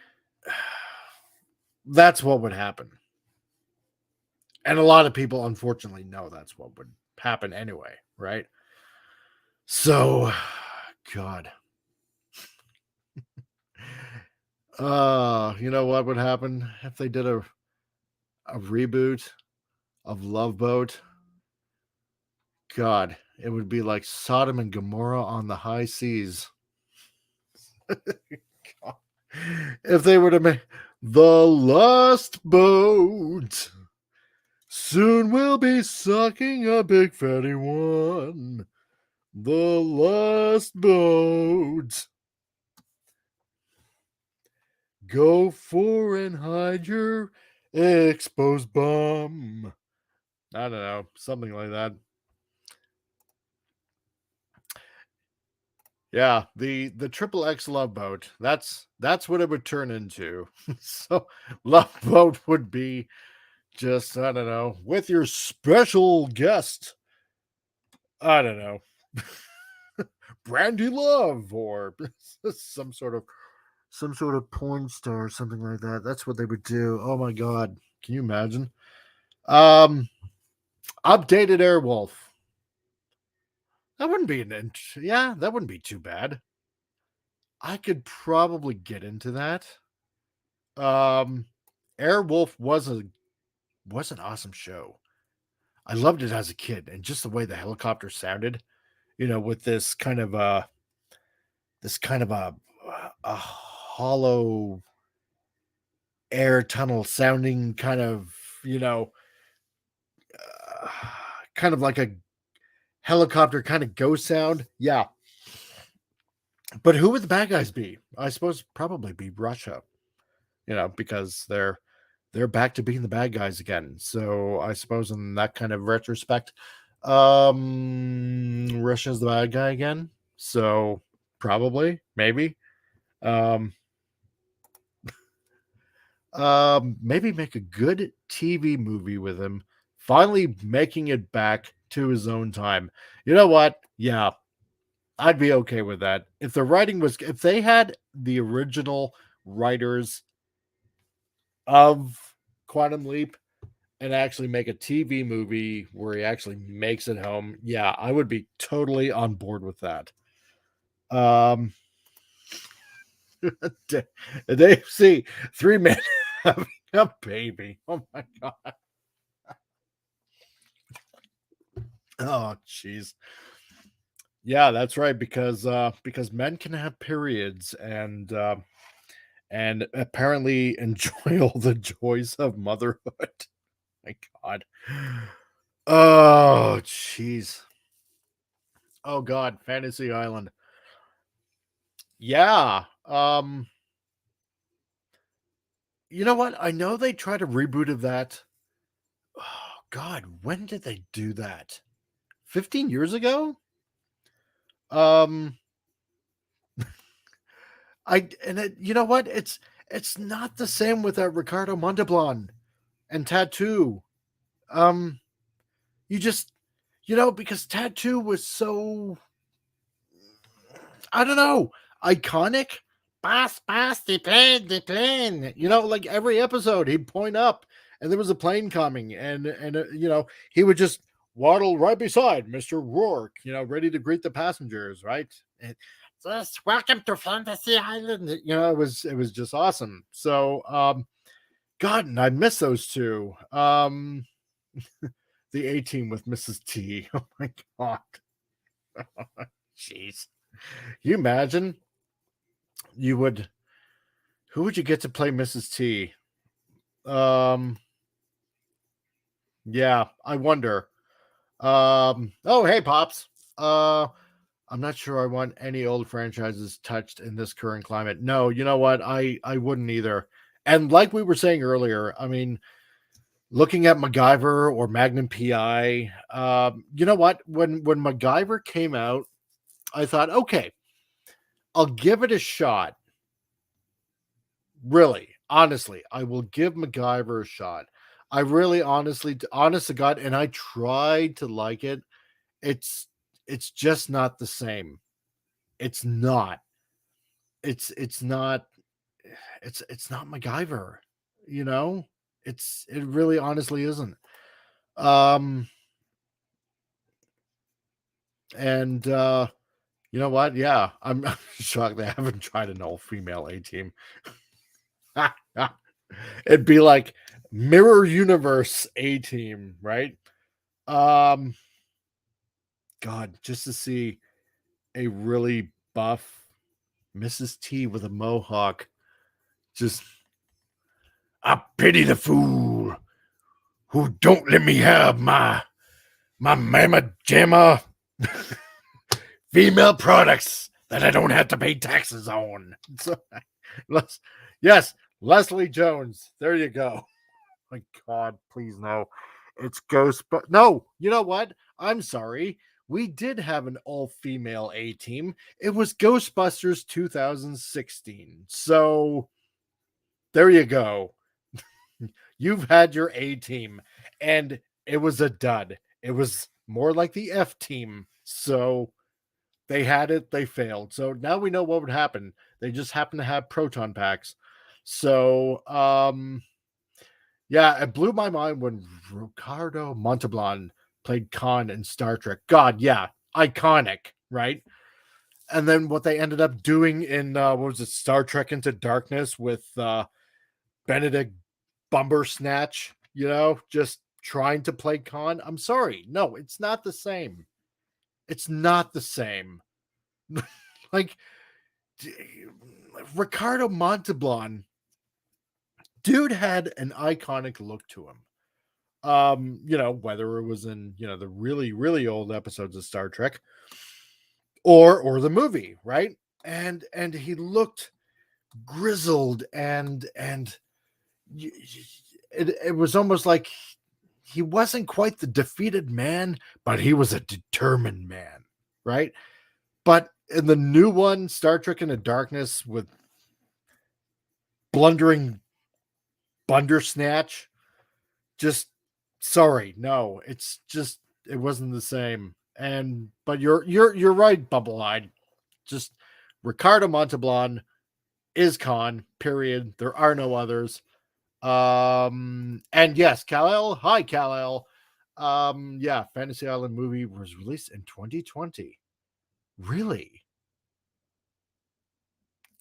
that's what would happen. And a lot of people, unfortunately, know that's what would happen anyway, right? So, God. You know what would happen if they did a reboot of Love Boat? God, it would be like Sodom and Gomorrah on the high seas. If they were to make The Last Boat, soon we'll be sucking a big fatty one. The Last Boat. Go for and hide your exposed bum. I don't know, something like that. Yeah, the triple X Love Boat. That's what it would turn into. So Love Boat would be just, I don't know, with your special guest. I don't know. Brandy Love, or some sort of porn star or something like that. That's what they would do. Oh my God. Can you imagine? Updated Airwolf. That wouldn't be that wouldn't be too bad. I could probably get into that. Um Airwolf was an awesome show. I loved it as a kid, and just the way the helicopter sounded, with this kind of a hollow air tunnel sounding you know, uh, kind of like a helicopter kind of ghost sound. Yeah. But who would the bad guys be? I suppose probably be Russia, because they're back to being the bad guys again. So I suppose in that kind of retrospect, Russia's the bad guy again. So probably, maybe. Um maybe make a good TV movie with him, finally making it back to his own time. You know what? Yeah, I'd be okay with that. If they had the original writers of Quantum Leap and actually make a TV movie where he actually makes it home, yeah, I would be totally on board with that. Um, Dave, see, three men having a baby. Oh my god. Oh, jeez. Yeah, that's right. Because men can have periods and apparently enjoy all the joys of motherhood. My God. Oh, jeez. Oh God, Fantasy Island. Yeah. You know what? I know they tried a reboot of that. Oh God, when did they do that? 15 years ago? Um, you know what? It's not the same with Ricardo Montalban and Tattoo. Um, you just because Tattoo was so, I don't know, iconic. Pass, the plane. Like every episode, he'd point up, and there was a plane coming, and he would just waddle right beside Mister Rourke, ready to greet the passengers, right? And just welcome to Fantasy Island. It was just awesome. So, God, and I miss those two. The A Team with Mrs. T. Oh my God, jeez. You imagine you would who would you get to play Mrs. T? Um, yeah, I wonder. Oh, hey, Pops. Uh, I'm not sure I want any old franchises touched in this current climate. No, you know what? I wouldn't either. And like we were saying earlier, I mean, looking at MacGyver or Magnum PI, you know what? When MacGyver came out, I thought, okay, I'll give it a shot. Really, honestly, I will give MacGyver a shot. I really honest to God, and I tried to like it. It's it's just not the same. It's not. It's not. It's not MacGyver. You know, it really honestly isn't. Um, and you know what? Yeah, I'm shocked they haven't tried an all female A team. It'd be like Mirror Universe A team, right? Um, God, just to see a really buff Mrs. T with a mohawk, just I pity the fool who don't let me have my mamma jamma female products that I don't have to pay taxes on. So, yes, Leslie Jones. There you go. My God, please no. It's Ghost, but no, you know what? I'm sorry. We did have an all female A team. It was Ghostbusters 2016. So there you go. You've had your A team, and it was a dud. It was more like the F team. So they had it, they failed. So now we know what would happen. They just happen to have proton packs. So, yeah, it blew my mind when Ricardo Montalban played Khan in Star Trek. God, yeah, iconic, right? And then what they ended up doing in what was it, Star Trek Into Darkness with Benedict Bumper Snatch, just trying to play Khan. I'm sorry. No, it's not the same. It's not the same. Like, Ricardo Montalban, dude had an iconic look to him. Whether it was in, the really, really old episodes of Star Trek or the movie, right? And he looked grizzled and it was almost like he wasn't quite the defeated man, but he was a determined man, right? But in the new one, Star Trek Into Darkness, with blundering Bundersnatch, just sorry, no, it's just it wasn't the same. But you're right, Bubblehead. Just Ricardo Montalban is Khan, period. There are no others. And yes, Kal-El. Hi, Kal-El. Yeah, Fantasy Island movie was released in 2020. Really?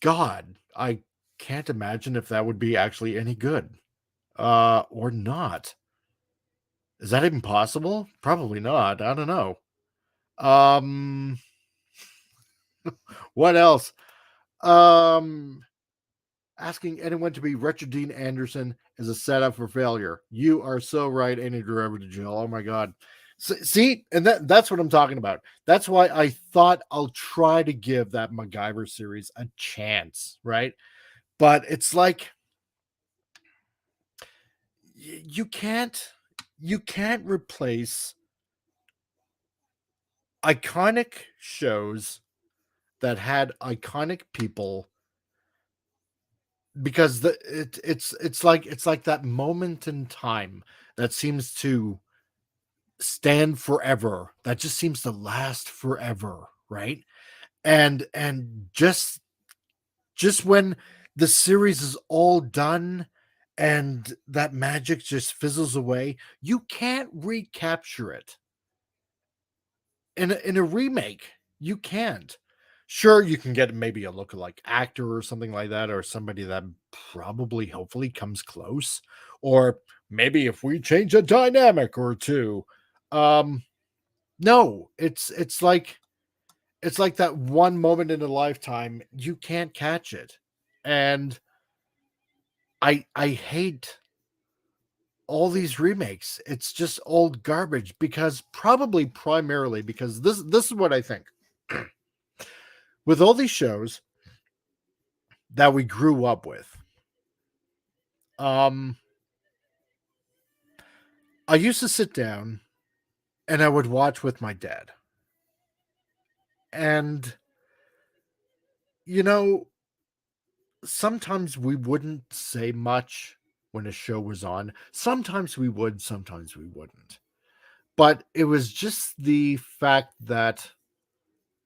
God, I can't imagine if that would be actually any good. Or not. Is that even possible? Probably not. I don't know. What else? Asking anyone to be Richard Dean Anderson is a setup for failure. You are so right, Andy Driver to Jill. Oh my God. See, and that's what I'm talking about. That's why I thought I'll try to give that MacGyver series a chance, right? But it's like you can't replace iconic shows that had iconic people, because it's like that moment in time that seems to stand forever, that just seems to last forever, right? And just when the series is all done and that magic just fizzles away, you can't recapture it in a remake. You can't. Sure, you can get maybe a lookalike actor or something like that, or somebody that probably hopefully comes close, or maybe if we change a dynamic or two. No, it's like that one moment in a lifetime. You can't catch it. And I hate all these remakes. It's just old garbage, because probably primarily because this is what I think. With all these shows that we grew up with, I used to sit down and I would watch with my dad. And you know, sometimes we wouldn't say much when a show was on. Sometimes we would, sometimes we wouldn't. But it was just the fact that,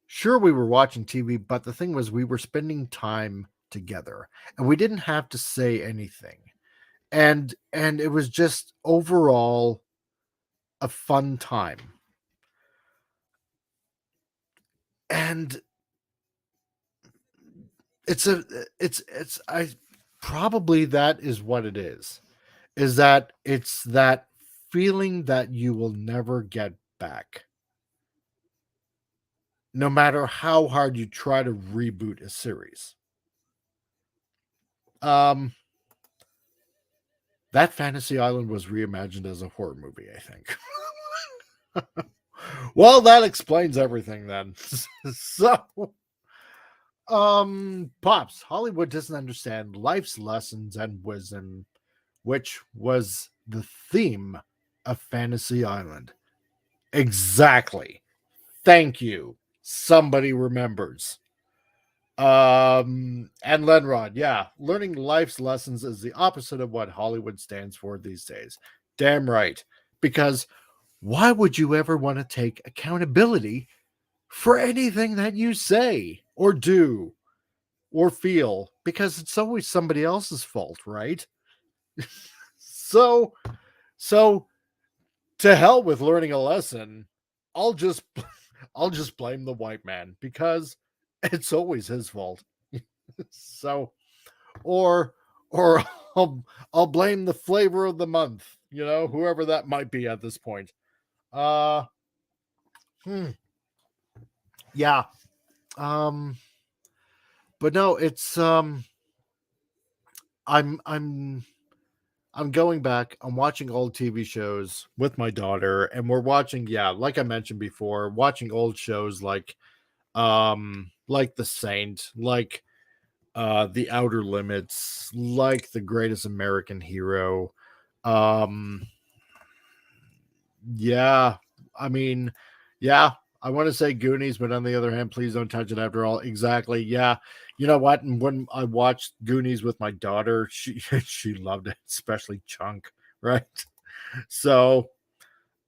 sure, we were watching TV, but the thing was, we were spending time together and we didn't have to say anything. And it was just overall a fun time. And it's I probably that is what it is that it's that feeling that you will never get back, no matter how hard you try to reboot a series. Um, that Fantasy Island was reimagined as a horror movie, I think. Well, that explains everything then. So, Pops, Hollywood doesn't understand life's lessons and wisdom, which was the theme of Fantasy Island. Exactly. Thank you. Somebody remembers. And Lenrod, yeah, learning life's lessons is the opposite of what Hollywood stands for these days. Damn right. Because why would you ever want to take accountability for anything that you say or do or feel? Because it's always somebody else's fault, right? so so to hell with learning a lesson. I'll just I'll just blame the white man, because it's always his fault. So or I'll blame the flavor of the month, whoever that might be at this point. Uh hmm, yeah. Um but no, it's I'm I'm I'm going back. I'm watching old TV shows with my daughter, and we're watching, yeah, like I mentioned before, watching old shows like The Saint, like The Outer Limits, like The Greatest American Hero. Um yeah, I mean, yeah, I want to say Goonies, but on the other hand, please don't touch it after all. Exactly. Yeah. You know what? And when I watched Goonies with my daughter, she she loved it, especially Chunk, right? So,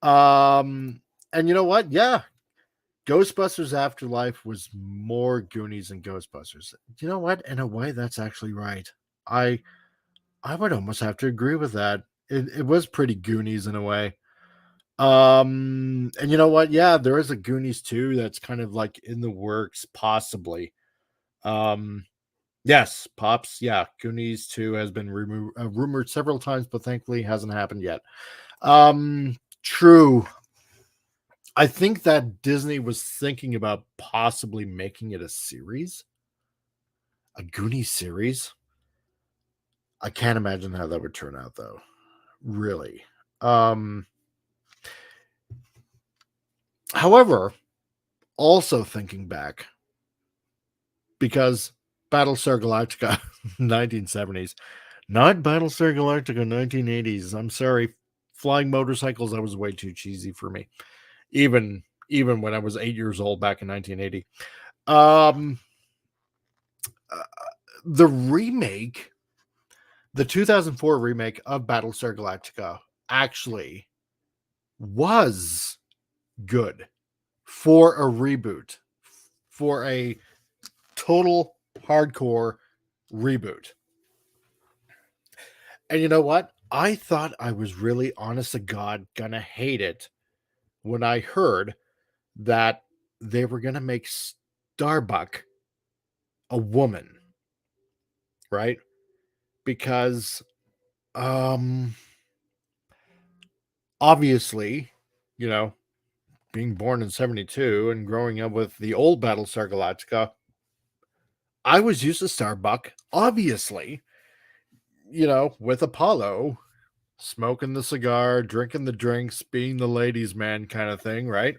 um, and you know what? Yeah, Ghostbusters Afterlife was more Goonies than Ghostbusters. You know what? In a way, that's actually right. I I would almost have to agree with that. It was pretty Goonies in a way. And you know what? Yeah, there is a Goonies 2 that's kind of like in the works, possibly. Um, yes, Pops. Yeah, Goonies 2 has been rumored several times, but thankfully hasn't happened yet. True. I think that Disney was thinking about possibly making it a series, a Goonies series. I can't imagine how that would turn out, though. Really. Um, However, also thinking back, because Battlestar Galactica 1970s, not Battlestar Galactica 1980s. I'm sorry, flying motorcycles, that was way too cheesy for me. Even when I was 8 years old back in 1980. Um, uh, the remake, the 2004 remake of Battlestar Galactica, actually was good for a reboot, for a total hardcore reboot. And you know what? I thought I was really, honest to God, gonna hate it when I heard that they were gonna make Starbuck a woman, right? Because um obviously, you know, being born in 72 and growing up with the old Battlestar Galactica, I was used to Starbuck, obviously, with Apollo, smoking the cigar, drinking the drinks, being the ladies' man kind of thing, right?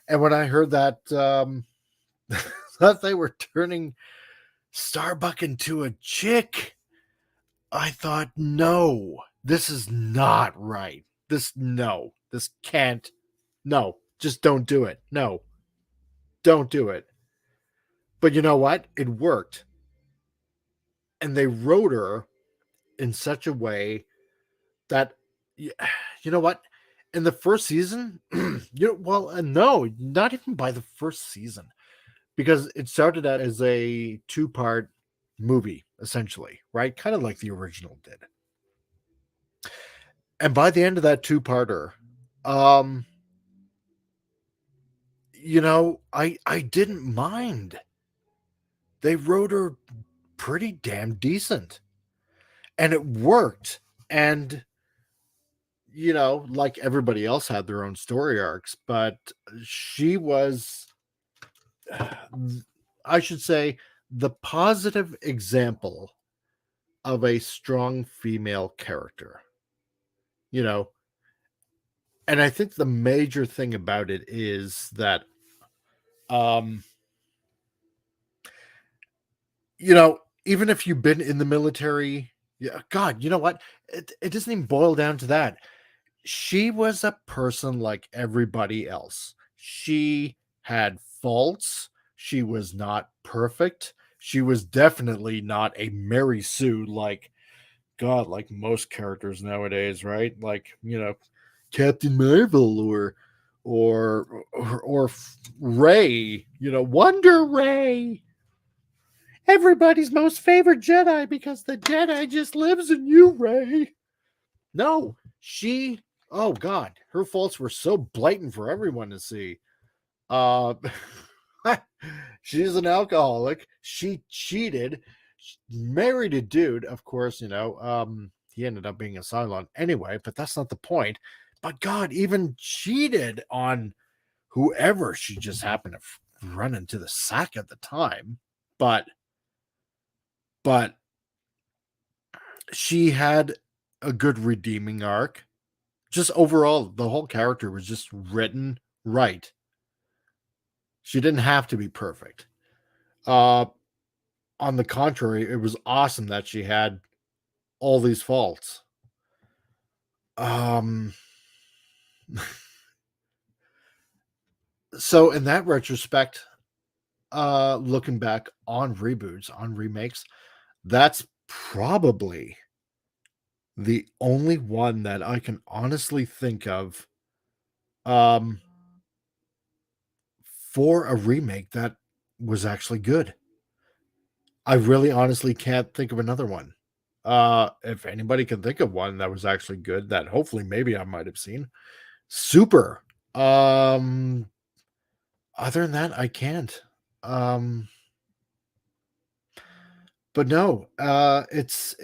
And when I heard that that they were turning Starbuck into a chick, I thought, no, this is not right. This can't, no, just don't do it. No, don't do it. But you know what? It worked. And they wrote her in such a way that, y- you know what? In the first season, no, not even by the first season, because it started out as a two-part movie, essentially, right? Kind of like the original did. And by the end of that two-parter, um, I didn't mind. They wrote her pretty damn decent, and it worked. And like everybody else had their own story arcs, but she was, I should say, the positive example of a strong female character, you know. And I think the major thing about it is that, um, even if you've been in the military, yeah, God, you know what? It doesn't even boil down to that. She was a person like everybody else. She had faults. She was not perfect. She was definitely not a Mary Sue, like, God, like most characters nowadays, right? Like, Captain Marvel, or Ray, Wonder Ray, everybody's most favorite Jedi, because the Jedi just lives in you, Ray. No, oh God, her faults were so blatant for everyone to see. Uh, she's an alcoholic. She cheated. married a dude, of course, he ended up being a Cylon anyway, but that's not the point. But God, even cheated on whoever she just happened to run into the sack at the time. But she had a good redeeming arc. Just overall, the whole character was just written right. She didn't have to be perfect. On the contrary, it was awesome that she had all these faults. So in that retrospect, looking back on reboots, on remakes, that's probably the only one that I can honestly think of for a remake that was actually good. I really honestly can't think of another one. If anybody can think of one that was actually good that hopefully maybe I might have seen, super. Other than that, I can't. But no, it's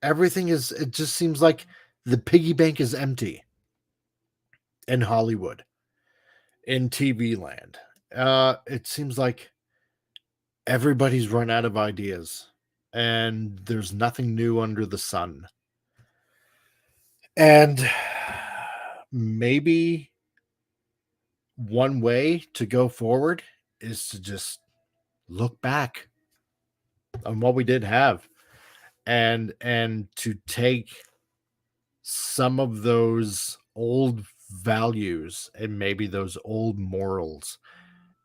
everything is. It just seems like the piggy bank is empty in Hollywood, in TV land. It seems like everybody's run out of ideas, and there's nothing new under the sun. And maybe one way to go forward is to just look back on what we did have and to take some of those old values and maybe those old morals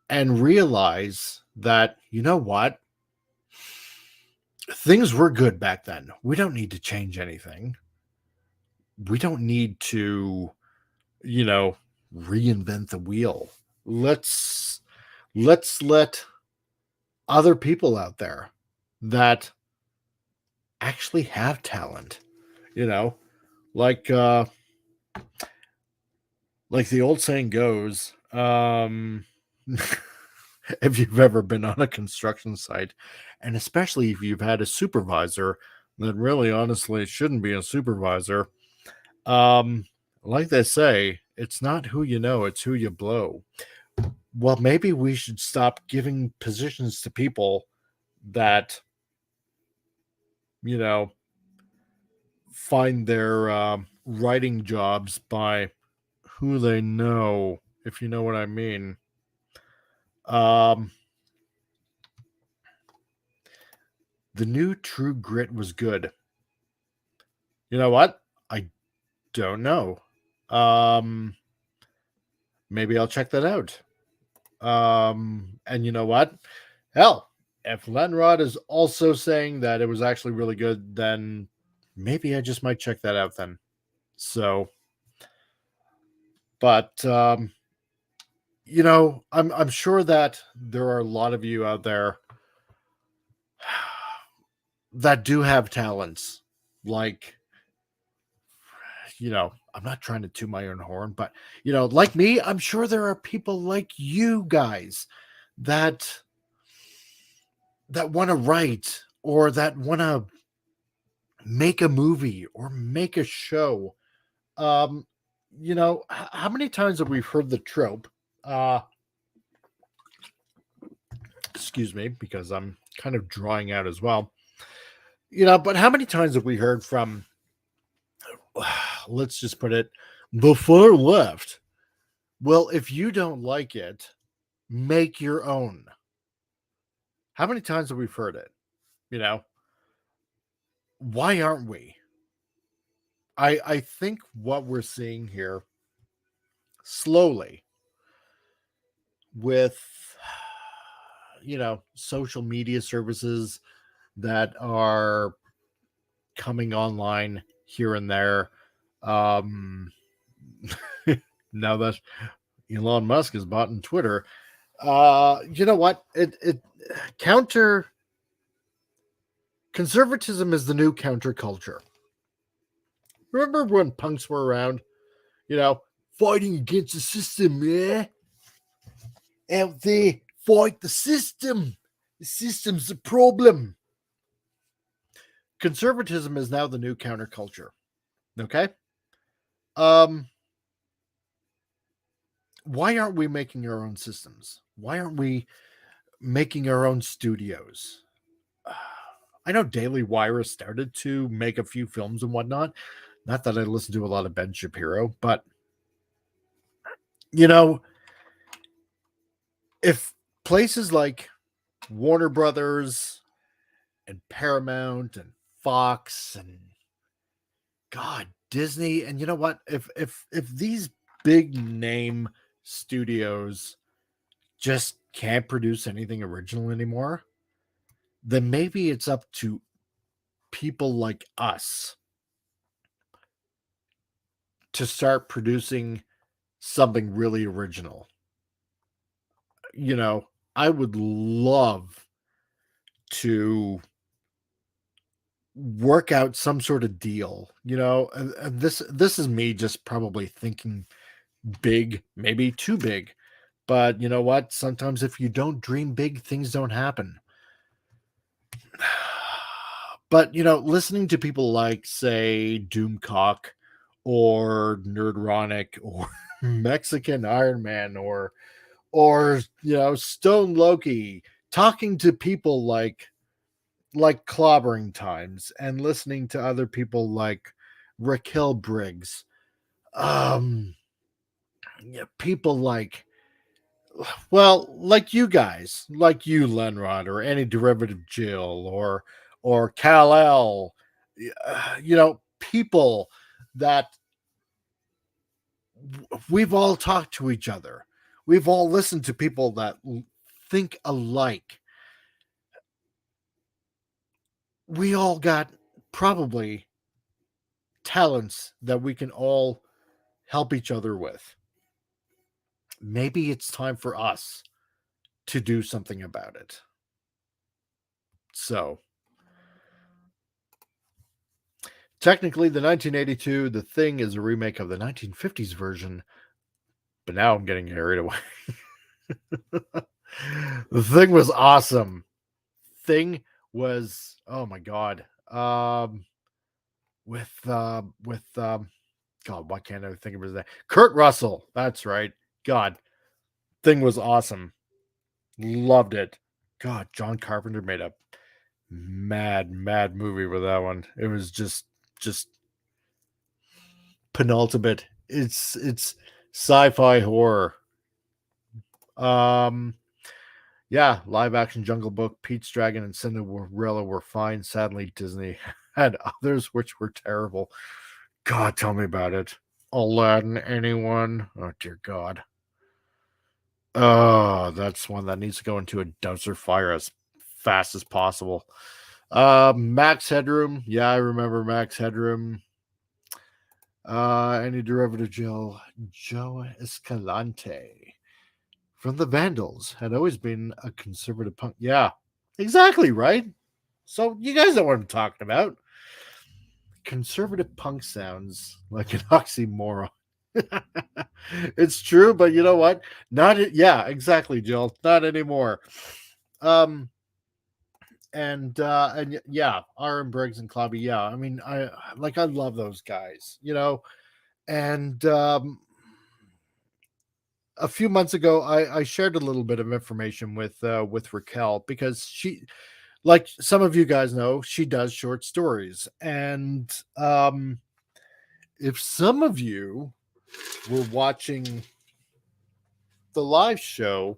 and realize that, you know what, things were good back then. We don't need to change anything. We don't need to, reinvent the wheel. Let's let other people out there that actually have talent, you know, like like the old saying goes, if you've ever been on a construction site, and especially if you've had a supervisor that really honestly shouldn't be a supervisor, um, like they say, it's not who you know, it's who you blow. Well, maybe we should stop giving positions to people that, you know, find their writing jobs by who they know, if you know what I mean. Um, the new True Grit was good. You know what? I don't know. Maybe I'll check that out. And you know what? Hell, if Lenrod is also saying that it was actually really good, then maybe I just might check that out then. So, but I'm sure that there are a lot of you out there that do have talents. Like, I'm not trying to toot my own horn, but like me, I'm sure there are people like you guys that want to write or that want to make a movie or make a show. How many times have we heard the trope? Excuse me, because I'm kind of drawing out as well. But how many times have we heard from, let's just put it, the far left? Well, if you don't like it, make your own. How many times have we heard it? Why aren't we? I think what we're seeing here slowly with social media services that are coming online here and there. Now that Elon Musk has bought in Twitter, you know what? It counter conservatism is the new counterculture. Remember when punks were around? fighting against the system, eh? Out there, fight the system. The system's the problem. Conservatism is now the new counterculture. Okay? Why aren't we making our own systems? Why aren't we making our own studios? I know Daily Wire started to make a few films and whatnot. Not that I listen to a lot of Ben Shapiro, but you know, if places like Warner Brothers and Paramount and Fox and God, Disney, and you know what? If these big name studios just can't produce anything original anymore, then maybe it's up to people like us to start producing something really original. You know, I would love to work out some sort of deal, you know, and this is me just probably thinking big, maybe too big. But you know what? Sometimes if you don't dream big, things don't happen. But you know, listening to people like, say, Doomcock or Nerdronic or Mexican Iron Man or you know, Stone Loki, talking to people like Clobbering Times and listening to other people like Raquel Briggs, um yeah, people like, well, like you guys, like you, Lenrod, or any derivative Jill, or Kal-El, you know, people that we've all talked to each other. We've all listened to people that think alike. We all got probably talents that we can all help each other with. Maybe it's time for us to do something about it. So, technically, the 1982 The Thing is a remake of the 1950s version, but now I'm getting carried away. The Thing was awesome. Thing was, oh my god. With God, why can't I think of his name? Kurt Russell. That's right. God, Thing was awesome. Loved it. God, John Carpenter made a mad movie with that one. It was just penultimate. It's sci-fi horror. Um yeah, live action Jungle Book, Pete's Dragon, and Cinderella were fine. Sadly, Disney had others which were terrible. God, tell me about it. Aladdin, anyone? Oh dear God. Oh, that's one that needs to go into a dumpster fire as fast as possible. Max Headroom. Yeah, I remember Max Headroom. Any derivative Joe Escalante from the Vandals had always been a conservative punk. Yeah, exactly, right? So you guys know what I'm talking about. Conservative punk sounds like an oxymoron. It's true, but you know what? Yeah, exactly, Jill. Not anymore. Um and yeah, Aaron Briggs and Clobby, yeah. I mean, I love those guys, you know. And a few months ago, I shared a little bit of information with Raquel because she, like some of you guys know, she does short stories. And if some of you were watching the live show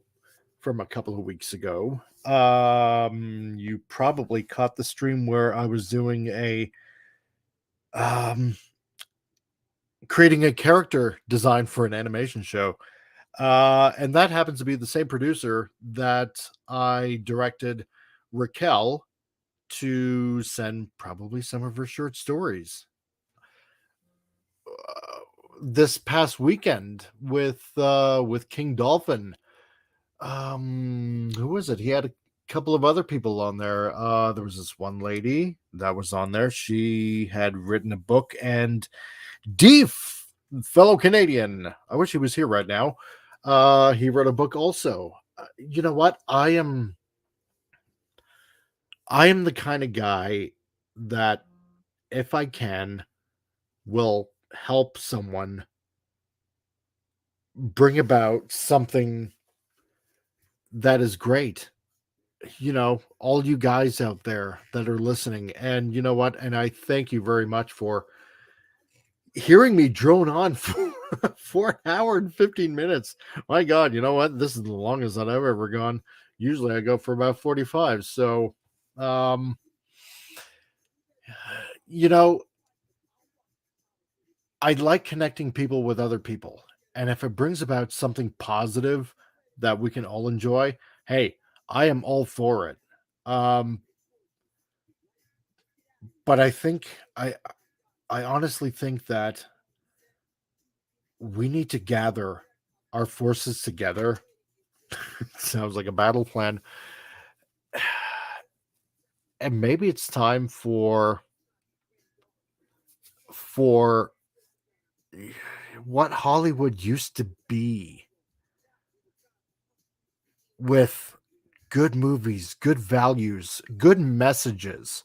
from a couple of weeks ago, you probably caught the stream where I was doing a um creating a character design for an animation show. And that happens to be the same producer that I directed Raquel to send probably some of her short stories. This past weekend with King Dolphin. Who was it? He had a couple of other people on there. There was this one lady that was on there. She had written a book, and Deef, fellow Canadian. I wish he was here right now. He wrote a book also. You know what? I am the kind of guy that, if I can, will help someone bring about something that is great. All you guys out there that are listening, and you know what? And I thank you very much for hearing me drone on for an hour and 15 minutes. My God, you know what? This is the longest that I've ever gone. Usually I go for about 45. So, um, you know, I like connecting people with other people. And if it brings about something positive that we can all enjoy, hey, I am all for it. Um, but I honestly think that we need to gather our forces together. Sounds like a battle plan. And maybe it's time for what Hollywood used to be, with good movies, good values, good messages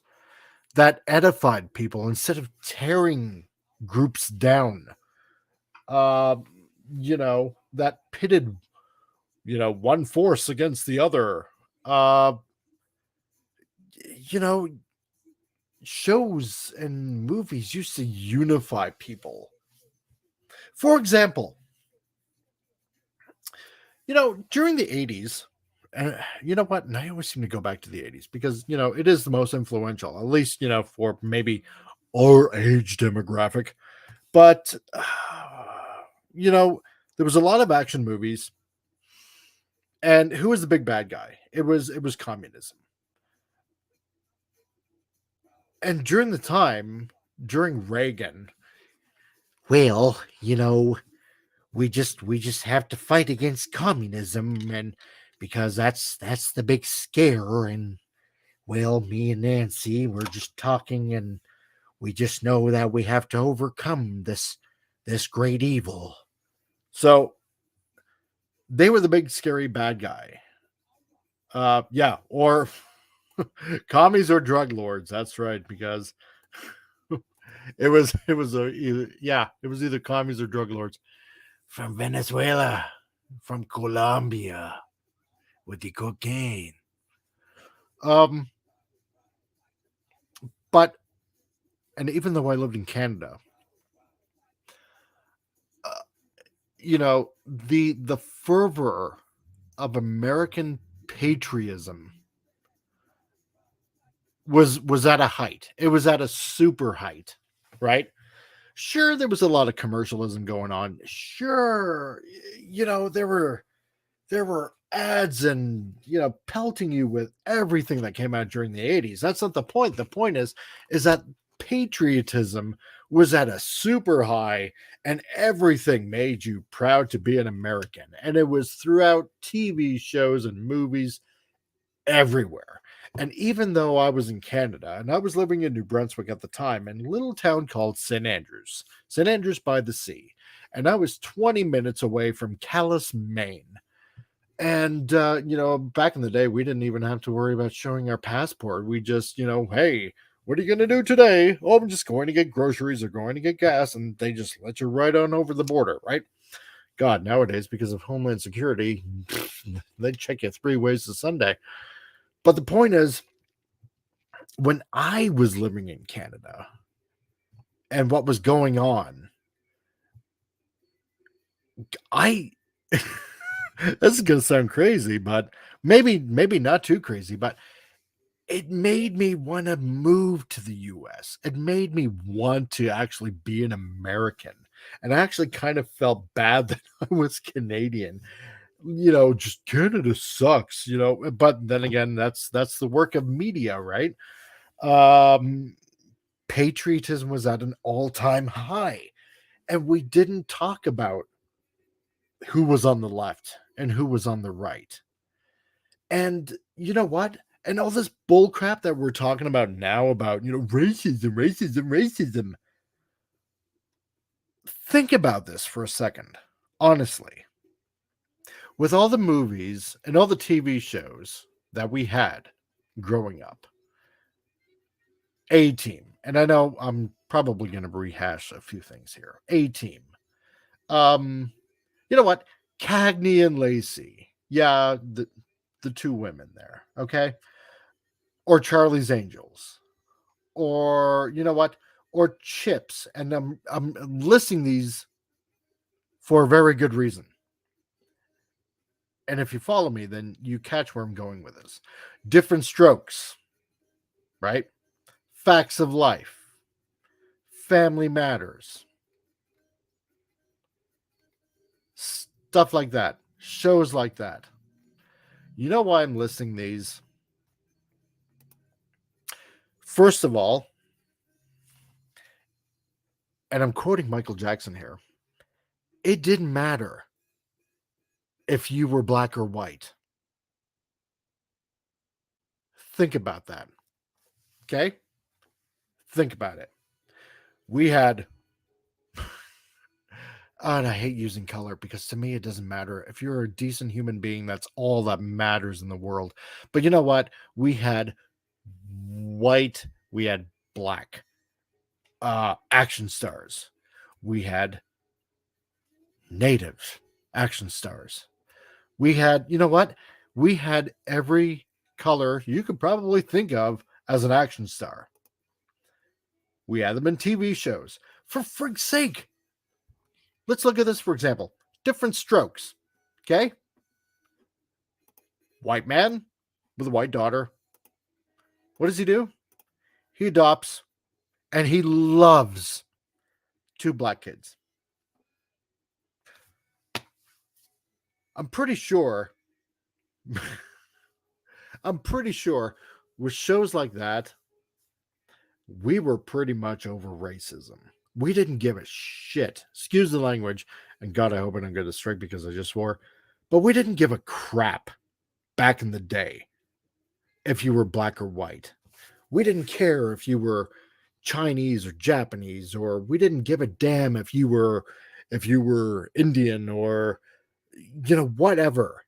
that edified people instead of tearing groups down. Uh, that pitted, one force against the other. Uh, you know, Shows and movies used to unify people. For example, during the 80s, and you know what? And I always seem to go back to the 80s because, it is the most influential, at least, for maybe our age demographic. But, you know, there was a lot of action movies. And who was the big bad guy? It was communism. And during the time, during Reagan, well, we just have to fight against communism, and because that's the big scare. And well, me and Nancy were just talking, and we just know that we have to overcome this great evil. So they were the big scary bad guy. Yeah, or commies or drug lords. That's right, because it was either commies or drug lords from Venezuela, from Colombia with the cocaine. Um, but and even though I lived in Canada, uh, the fervor of American patriotism was at a height. It was at a super height, right? Sure, there was a lot of commercialism going on. Sure, there were ads and pelting you with everything that came out during the 80s. That's not the point. The point is that patriotism was at a super high, and everything made you proud to be an American. And it was throughout TV shows and movies everywhere. And even though I was in Canada and I was living in New Brunswick at the time, in a little town called St. Andrews by the sea, and I was 20 minutes away from Calais, Maine. And, back in the day, we didn't even have to worry about showing our passport. We just, hey, what are you going to do today? Oh, I'm just going to get groceries or going to get gas. And they just let you right on over the border, right? God, nowadays, because of Homeland Security, they check you 3 ways to Sunday. But the point is, when I was living in Canada and what was going on, I this is gonna sound crazy, but maybe not too crazy, but it made me want to move to the US. It made me want to actually be an American. And I actually kind of felt bad that I was Canadian. Just Canada sucks, but then again, that's the work of media, right? Um Patriotism was at an all-time high, and we didn't talk about who was on the left and who was on the right. And you know what? And all this bull crap that we're talking about now about, racism, racism, racism. Think about this for a second. Honestly, with all the movies and all the TV shows that we had growing up, A Team, and I know I'm probably going to rehash a few things here. A Team. Um, you know what? Cagney and Lacey. Yeah, the two women there. Okay. Or Charlie's Angels. Or you know what? Or Chips. And I'm listing these for a very good reason. And if you follow me, then you catch where I'm going with this. Different Strokes, right? Facts of Life, Family Matters, stuff like that, shows like that. You know why I'm listing these? First of all, and I'm quoting Michael Jackson here, it didn't matter if you were black or white. Think about that. Okay? Think about it. We had, and I hate using color because to me it doesn't matter. If you're a decent human being, that's all that matters in the world. But you know what? We had white, we had black action stars. We had native action stars. We had, you know what? We had every color you could probably think of as an action star. We had them in TV shows. For frig's sake, let's look at this, for example. Different Strokes. Okay? White man with a white daughter. What does he do? He adopts and he loves two black kids. I'm pretty sure with shows like that, we were pretty much over racism. We didn't give a shit. Excuse the language. And God, I hope I don't get a strike because I just swore. But we didn't give a crap back in the day if you were black or white. We didn't care if you were Chinese or Japanese, or we didn't give a damn if you were Indian or whatever.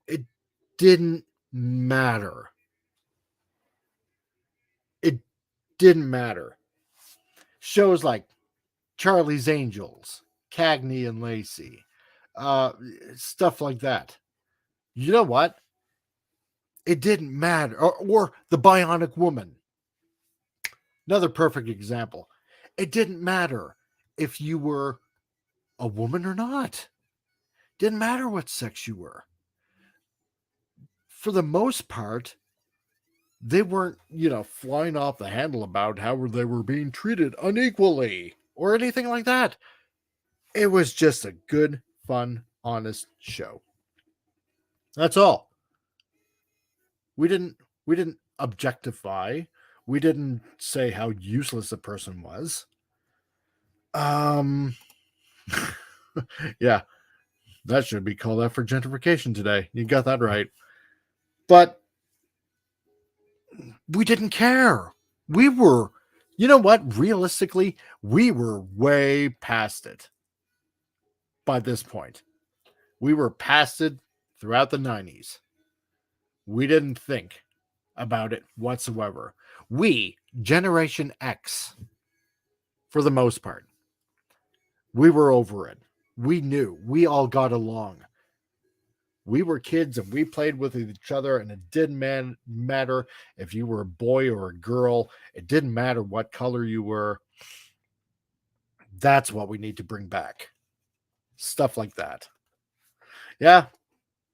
It didn't matter. It didn't matter. Shows like Charlie's Angels, Cagney and Lacey, stuff like that. You know what? It didn't matter. Or The Bionic Woman. Another perfect example. It didn't matter if you were a woman or not. Didn't matter what sex you were. For the most part, they weren't, flying off the handle about how they were being treated unequally or anything like that. It was just a good, fun, honest show. That's all. We didn't objectify. We didn't say how useless a person was. Yeah, that should be called out for gentrification today. You got that right. But we didn't care. We were, you know what? Realistically, we were way past it by this point. We were past it throughout the 90s. We didn't think about it whatsoever. We, Generation X, for the most part, we were over it. We knew. We all got along. We were kids and we played with each other, and it didn't matter if you were a boy or a girl. It didn't matter what color you were. That's what we need to bring back. Stuff like that. Yeah.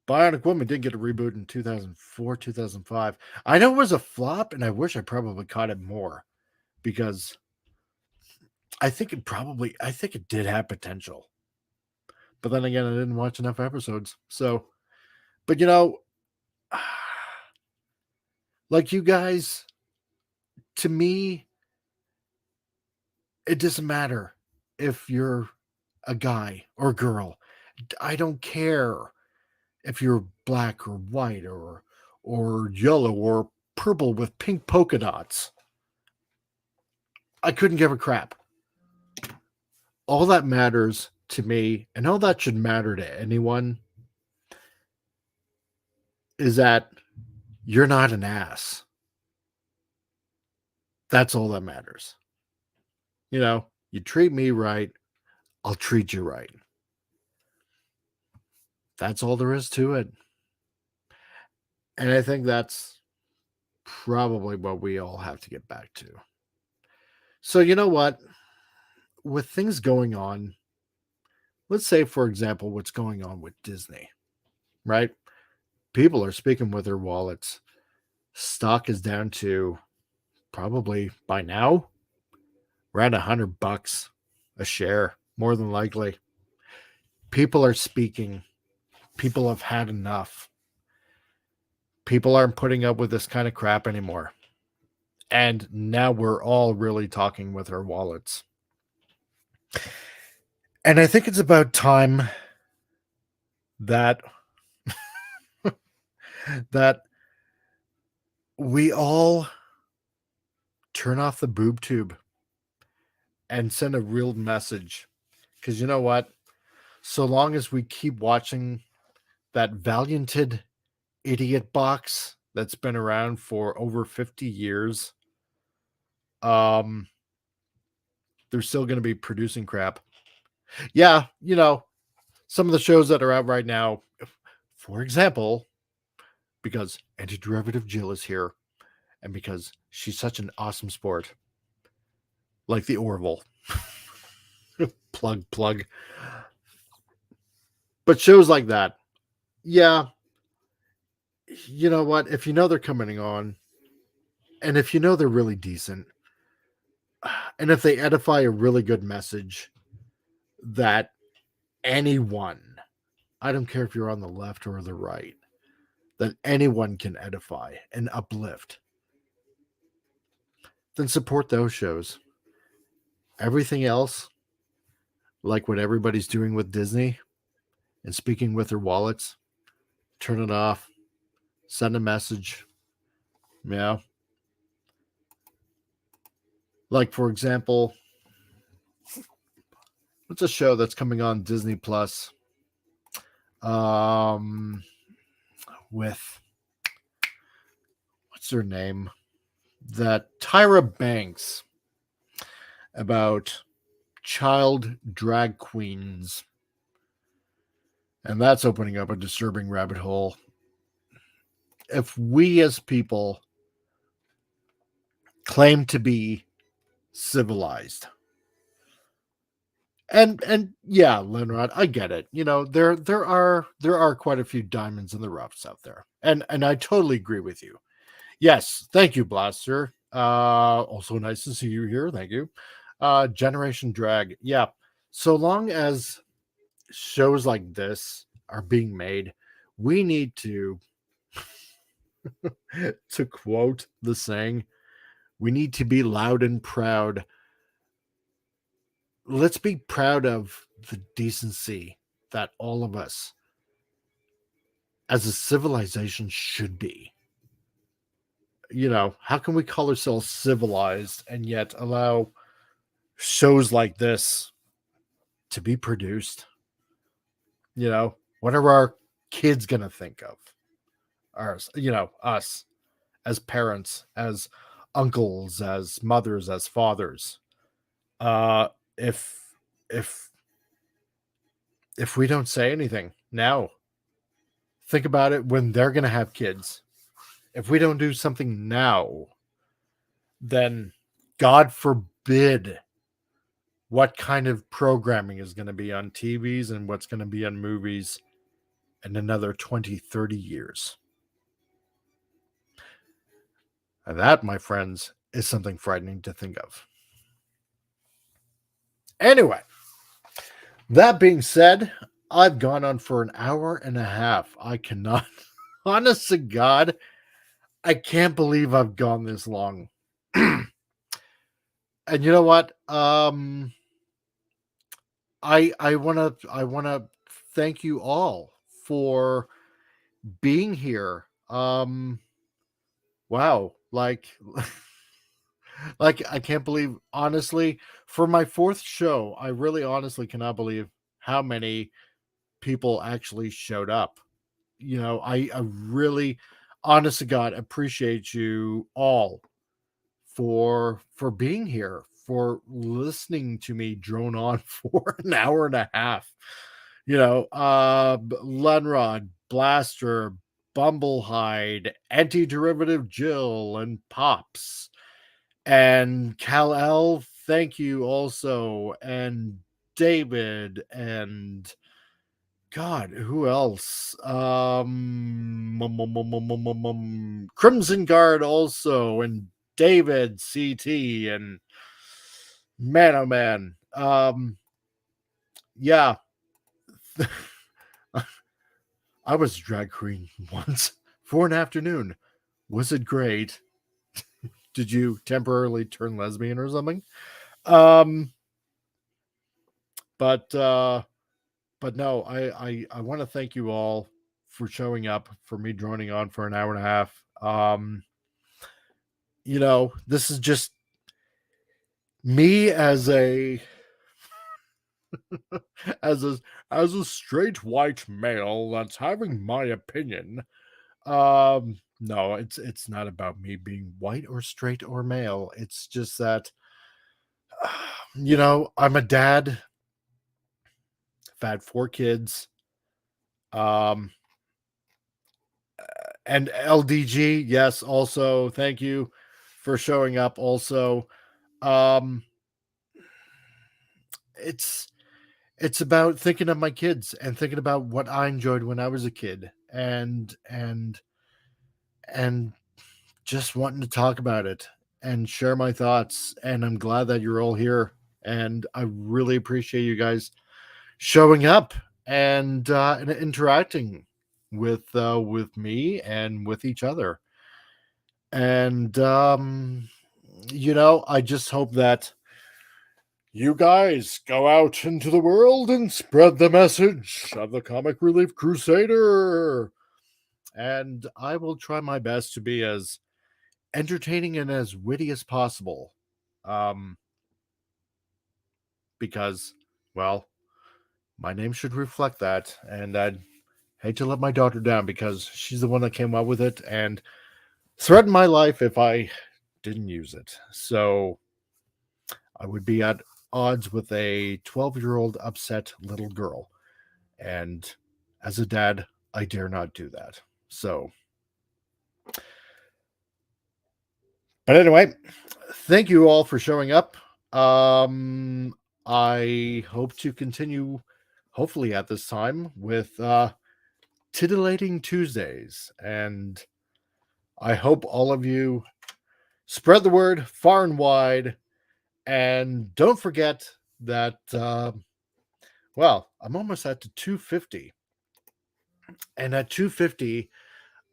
Bionic Woman did get a reboot in 2004, 2005. I know it was a flop, and I wish I probably caught it more because I think it did have potential. But then again, I didn't watch enough episodes. So, but like you guys, to me, it doesn't matter if you're a guy or girl. I don't care if you're black or white or yellow or purple with pink polka dots. I couldn't give a crap. All that matters to me, and all that should matter to anyone, is that you're not an ass. That's all that matters. You treat me right, I'll treat you right. That's all there is to it. And I think that's probably what we all have to get back to. So, you know what? With things going on, let's say, for example, what's going on with Disney, right? People are speaking with their wallets. Stock is down to probably by now around $100 a share, more than likely. People are speaking. People have had enough. People aren't putting up with this kind of crap anymore. And now we're all really talking with our wallets. And I think it's about time that that we all turn off the boob tube and send a real message. Because you know what? So long as we keep watching that valianted idiot box that's been around for over 50 years, they're still going to be producing crap. Yeah, some of the shows that are out right now, for example, because Anti-Derivative Jill is here, and because she's such an awesome sport, like the Orville. plug. But shows like that, yeah, you know what? If you know they're coming on, and if you know they're really decent, and if they edify a really good message that anyone, I don't care if you're on the left or the right, that anyone can edify and uplift, then support those shows. Everything else, like what everybody's doing with Disney and speaking with their wallets, turn it off, send a message. Yeah. Like, for example, what's a show that's coming on Disney Plus? With what's her name? That Tyra Banks, about child drag queens. And that's opening up a disturbing rabbit hole. If we as people claim to be civilized, and yeah, Linrod, I get it. There are quite a few diamonds in the roughs out there, and I totally agree with you. Yes, thank you, Blaster. Also nice to see you here. Thank you. Generation Drag. Yeah. So long as shows like this are being made, we need to to quote the saying, we need to be loud and proud. Let's be proud of the decency that all of us as a civilization should be. How can we call ourselves civilized and yet allow shows like this to be produced? What are our kids going to think of? Us as parents, as uncles, as mothers, as fathers. If if if we don't say anything now, think about it when they're going to have kids. If we don't do something now, then God forbid what kind of programming is going to be on TVs and what's going to be on movies in another 20, 30 years. And that, my friends, is something frightening to think of. Anyway, that being said, I've gone on for an hour and a half. I cannot, honest to God, I can't believe I've gone this long. And you know what? I wanna thank you all for being here. Wow, like Like, I can't believe, honestly, for my fourth show, I really honestly cannot believe how many people actually showed up. I really, honest to God, appreciate you all for being here, for listening to me drone on for an hour and a half. Lunrod, Blaster, Bumblehide, Anti-Derivative Jill, and Pops. And Kal-El, thank you also. And David, and God, who else? Crimson Guard also, and David CT, and man, oh man. Yeah. I was a drag queen once for an afternoon. Was it great? Did you temporarily turn lesbian or something? Um, but no, I want to thank you all for showing up, for me droning on for an hour and a half. This is just me as a as a as a straight white male that's having my opinion. No, it's not about me being white or straight or male. It's just that I'm a dad. I've had 4 kids. Um and LDG, yes, also thank you for showing up also. Um it's it's about thinking of my kids and thinking about what I enjoyed when I was a kid, and just wanting to talk about it and share my thoughts. And I'm glad that you're all here, and I really appreciate you guys showing up and interacting with me and with each other. And I just hope that you guys go out into the world and spread the message of the Comic Relief Crusader. And I will try my best to be as entertaining and as witty as possible. Um, because, well, my name should reflect that. And I'd hate to let my daughter down because she's the one that came up with it and threatened my life if I didn't use it. So I would be at odds with a 12-year-old upset little girl. And as a dad, I dare not do that. So, but anyway, thank you all for showing up. I hope to continue, hopefully at this time, with titillating Tuesdays. And I hope all of you spread the word far and wide. And don't forget that, well, I'm almost at the 250. And at 250,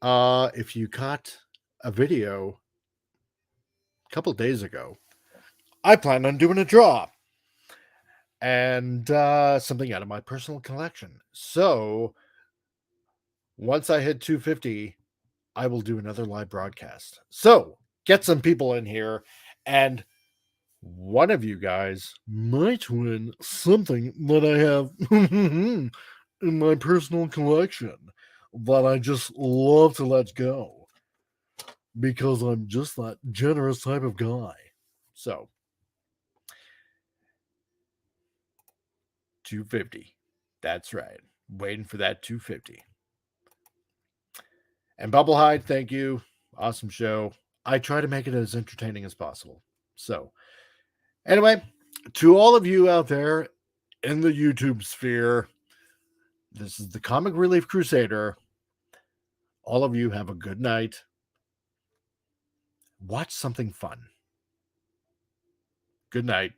if you caught a video a couple days ago, I plan on doing a draw and something out of my personal collection. So once I hit 250, I will do another live broadcast. So get some people in here, and one of you guys might win something that I have in my personal collection that I just love to let go because I'm just that generous type of guy. So 250. That's right. Waiting for that 250. And Bubblehide, thank you. Awesome show. I try to make it as entertaining as possible. So, anyway, to all of you out there in the YouTube sphere, this is the Comic Relief Crusader. All of you have a good night. Watch something fun. Good night.